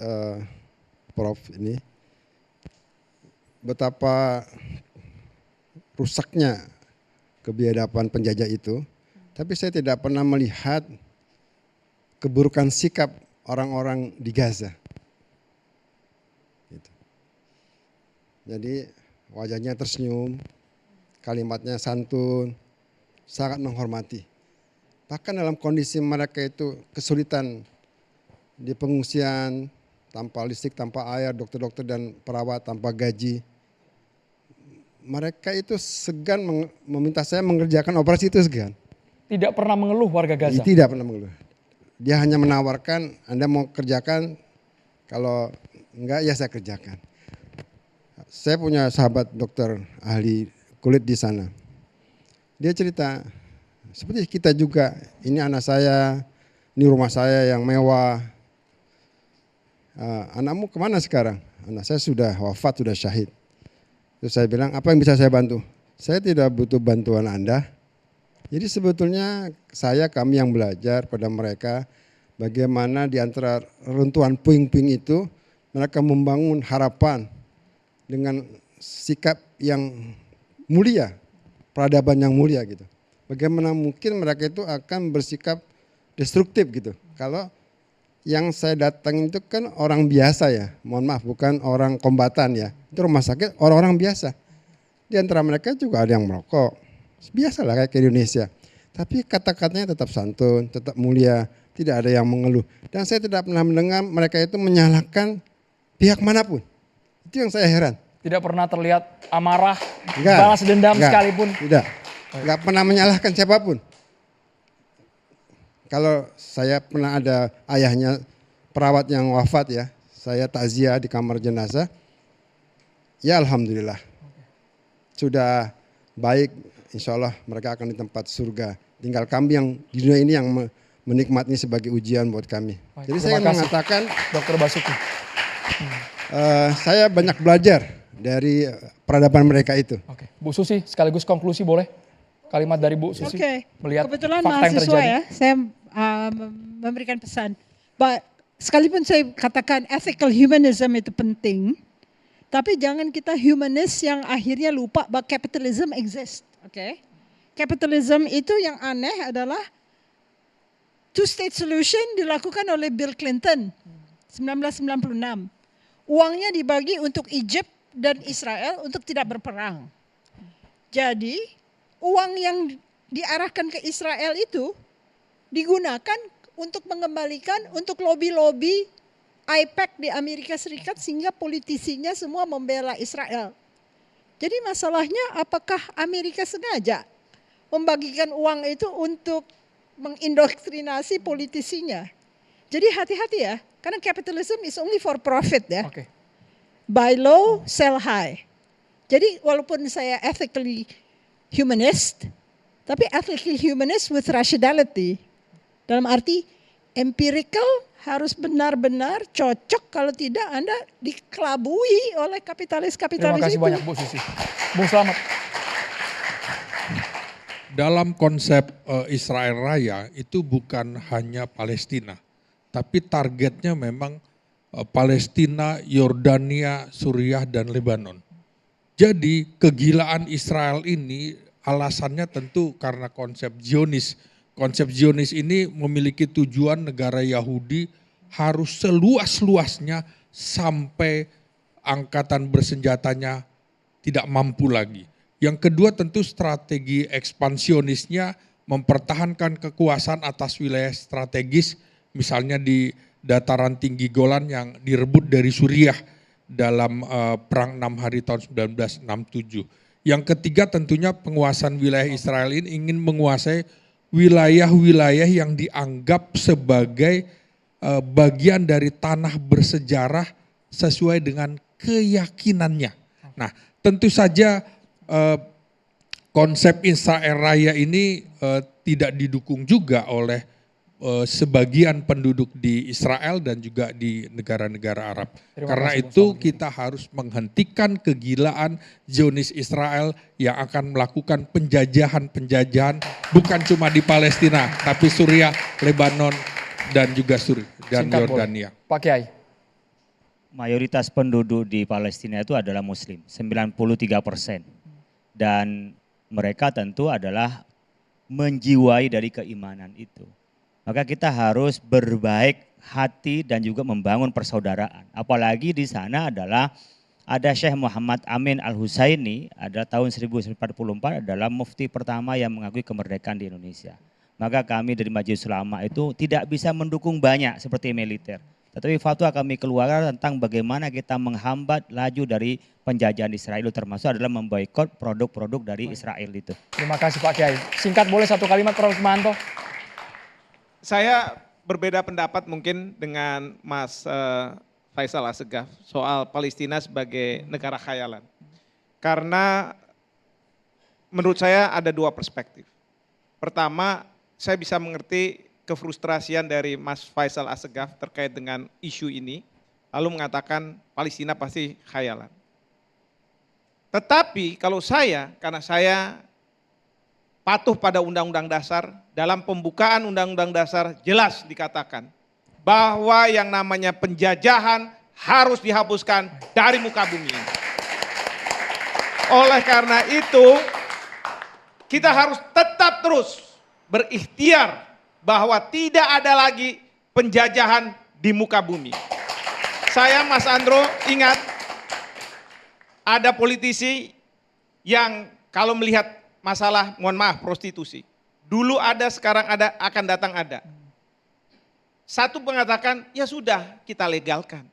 Prof. Ini. Betapa rusaknya kebiadaban penjajah itu, tapi saya tidak pernah melihat keburukan sikap orang-orang di Gaza. Gitu. Jadi wajahnya tersenyum, kalimatnya santun, sangat menghormati. Bahkan dalam kondisi mereka itu kesulitan di pengungsian, tanpa listrik, tanpa air, dokter-dokter dan perawat tanpa gaji. Mereka itu segan meminta saya mengerjakan operasi itu segan. Tidak pernah mengeluh warga Gaza? Tidak pernah mengeluh. Dia hanya menawarkan, Anda mau kerjakan, kalau enggak ya saya kerjakan. Saya punya sahabat dokter ahli kulit di sana. Dia cerita, seperti kita juga, ini anak saya, ini rumah saya yang mewah. Anakmu kemana sekarang? Anak saya sudah wafat, sudah syahid. Terus saya bilang, apa yang bisa saya bantu? Saya tidak butuh bantuan Anda. Jadi sebetulnya kami yang belajar pada mereka bagaimana di antara runtuhan puing-puing itu mereka membangun harapan dengan sikap yang mulia, peradaban yang mulia gitu. Bagaimana mungkin mereka itu akan bersikap destruktif gitu. Kalau yang saya datang itu kan orang biasa ya, mohon maaf bukan orang kombatan ya. Itu rumah sakit orang-orang biasa. Di antara mereka juga ada yang merokok. Biasalah kayak ke Indonesia. Tapi kata-katanya tetap santun, tetap mulia, tidak ada yang mengeluh. Dan saya tidak pernah mendengar mereka itu menyalahkan pihak manapun. Itu yang saya heran. Tidak pernah terlihat amarah, balas dendam sekalipun? Tidak, enggak pernah menyalahkan siapapun. Kalau saya pernah ada ayahnya perawat yang wafat ya, saya takziah di kamar jenazah, ya alhamdulillah. Sudah baik, insya Allah mereka akan di tempat surga. Tinggal kami yang di dunia ini yang menikmati sebagai ujian buat kami. Jadi saya mengatakan, Dr. Basuki. saya banyak belajar dari peradaban mereka itu. Oke, Bu Susi sekaligus konklusi boleh? Kalimat dari Bu Susi melihat kebetulan fakta yang mahasiswa terjadi. ya, saya memberikan pesan. Sekalipun saya katakan ethical humanism itu penting, tapi jangan kita humanis yang akhirnya lupa bahwa capitalism exist. Oke, capitalism itu yang aneh adalah two-state solution dilakukan oleh Bill Clinton 1996. Uangnya dibagi untuk Egypt dan Israel untuk tidak berperang. Jadi uang yang diarahkan ke Israel itu digunakan untuk mengembalikan untuk lobby-lobby AIPAC di Amerika Serikat sehingga politisinya semua membela Israel. Jadi masalahnya apakah Amerika sengaja membagikan uang itu untuk mengindoktrinasi politisinya. Jadi hati-hati ya, karena capitalism is only for profit ya. Oke. Buy low, sell high. Jadi walaupun saya ethically humanist, tapi ethically humanist with rationality. Dalam arti empirical harus benar-benar cocok, kalau tidak Anda dikelabui oleh kapitalis-kapitalis Terima kasih itu. banyak Bu Susi. Bung Slamet. Dalam konsep Israel Raya itu bukan hanya Palestina, tapi targetnya memang Palestina, Yordania, Suriah, dan Lebanon. Jadi kegilaan Israel ini alasannya tentu karena konsep Zionis. Konsep Zionis ini memiliki tujuan negara Yahudi harus seluas-luasnya sampai angkatan bersenjatanya tidak mampu lagi. Yang kedua tentu strategi ekspansionisnya mempertahankan kekuasaan atas wilayah strategis, misalnya di dataran tinggi Golan yang direbut dari Suriah dalam perang 6 hari tahun 1967. Yang ketiga tentunya penguasaan wilayah Israel ini ingin menguasai wilayah-wilayah yang dianggap sebagai bagian dari tanah bersejarah sesuai dengan keyakinannya. Nah, tentu saja konsep Israel Raya ini tidak didukung juga oleh sebagian penduduk di Israel dan juga di negara-negara Arab. Karena itu kita harus menghentikan kegilaan Zionis Israel yang akan melakukan penjajahan-penjajahan bukan cuma di Palestina, tapi Suriah, Lebanon, dan juga dan Yordania. Pak Kiai. Mayoritas penduduk di Palestina itu adalah Muslim, 93%. Dan mereka tentu adalah menjiwai dari keimanan itu. Maka kita harus berbaik hati dan juga membangun persaudaraan. Apalagi di sana adalah ada Syekh Muhammad Amin Al-Husaini, ada tahun 1944 adalah mufti pertama yang mengakui kemerdekaan di Indonesia. Maka kami dari Majelis Ulama itu tidak bisa mendukung banyak seperti militer. Tetapi fatwa kami keluarkan tentang bagaimana kita menghambat laju dari penjajahan Israel, termasuk adalah memboikot produk-produk dari Israel itu. Terima kasih Pak Kiai. Singkat boleh satu kalimat Prof. Hikmahanto? Saya berbeda pendapat mungkin dengan Mas Faisal Assegaf soal Palestina sebagai negara khayalan. Karena menurut saya ada dua perspektif. Pertama, saya bisa mengerti kefrustrasian dari Mas Faisal Assegaf terkait dengan isu ini, lalu mengatakan Palestina pasti khayalan. Tetapi kalau saya, karena saya patuh pada Undang-Undang Dasar, dalam pembukaan Undang-Undang Dasar jelas dikatakan bahwa yang namanya penjajahan harus dihapuskan dari muka bumi ini. Oleh karena itu, kita harus tetap terus berikhtiar bahwa tidak ada lagi penjajahan di muka bumi. Saya, Mas Andro, ingat ada politisi yang kalau melihat masalah, mohon maaf, prostitusi. Dulu ada, sekarang ada, akan datang ada. Satu mengatakan, ya sudah kita legalkan.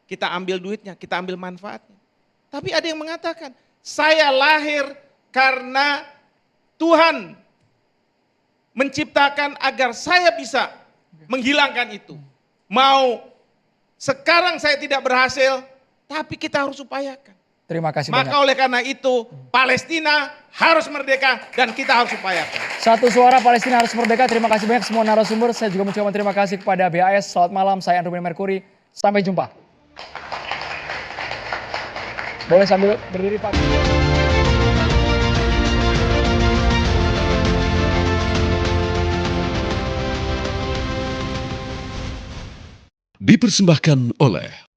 Kita ambil duitnya, kita ambil manfaatnya. Tapi ada yang mengatakan, saya lahir karena Tuhan menciptakan agar saya bisa menghilangkan itu. Mau sekarang saya tidak berhasil, tapi kita harus upayakan. Terima kasih Maka banyak. oleh karena itu Palestina harus merdeka dan kita harus upayakan. Satu suara Palestina harus merdeka. Terima kasih banyak semua narasumber. Saya juga mengucapkan terima kasih kepada BAS. Selamat malam, saya Andrew Merkuri. Sampai jumpa. Boleh sambil berdiri Pak. Dipersembahkan oleh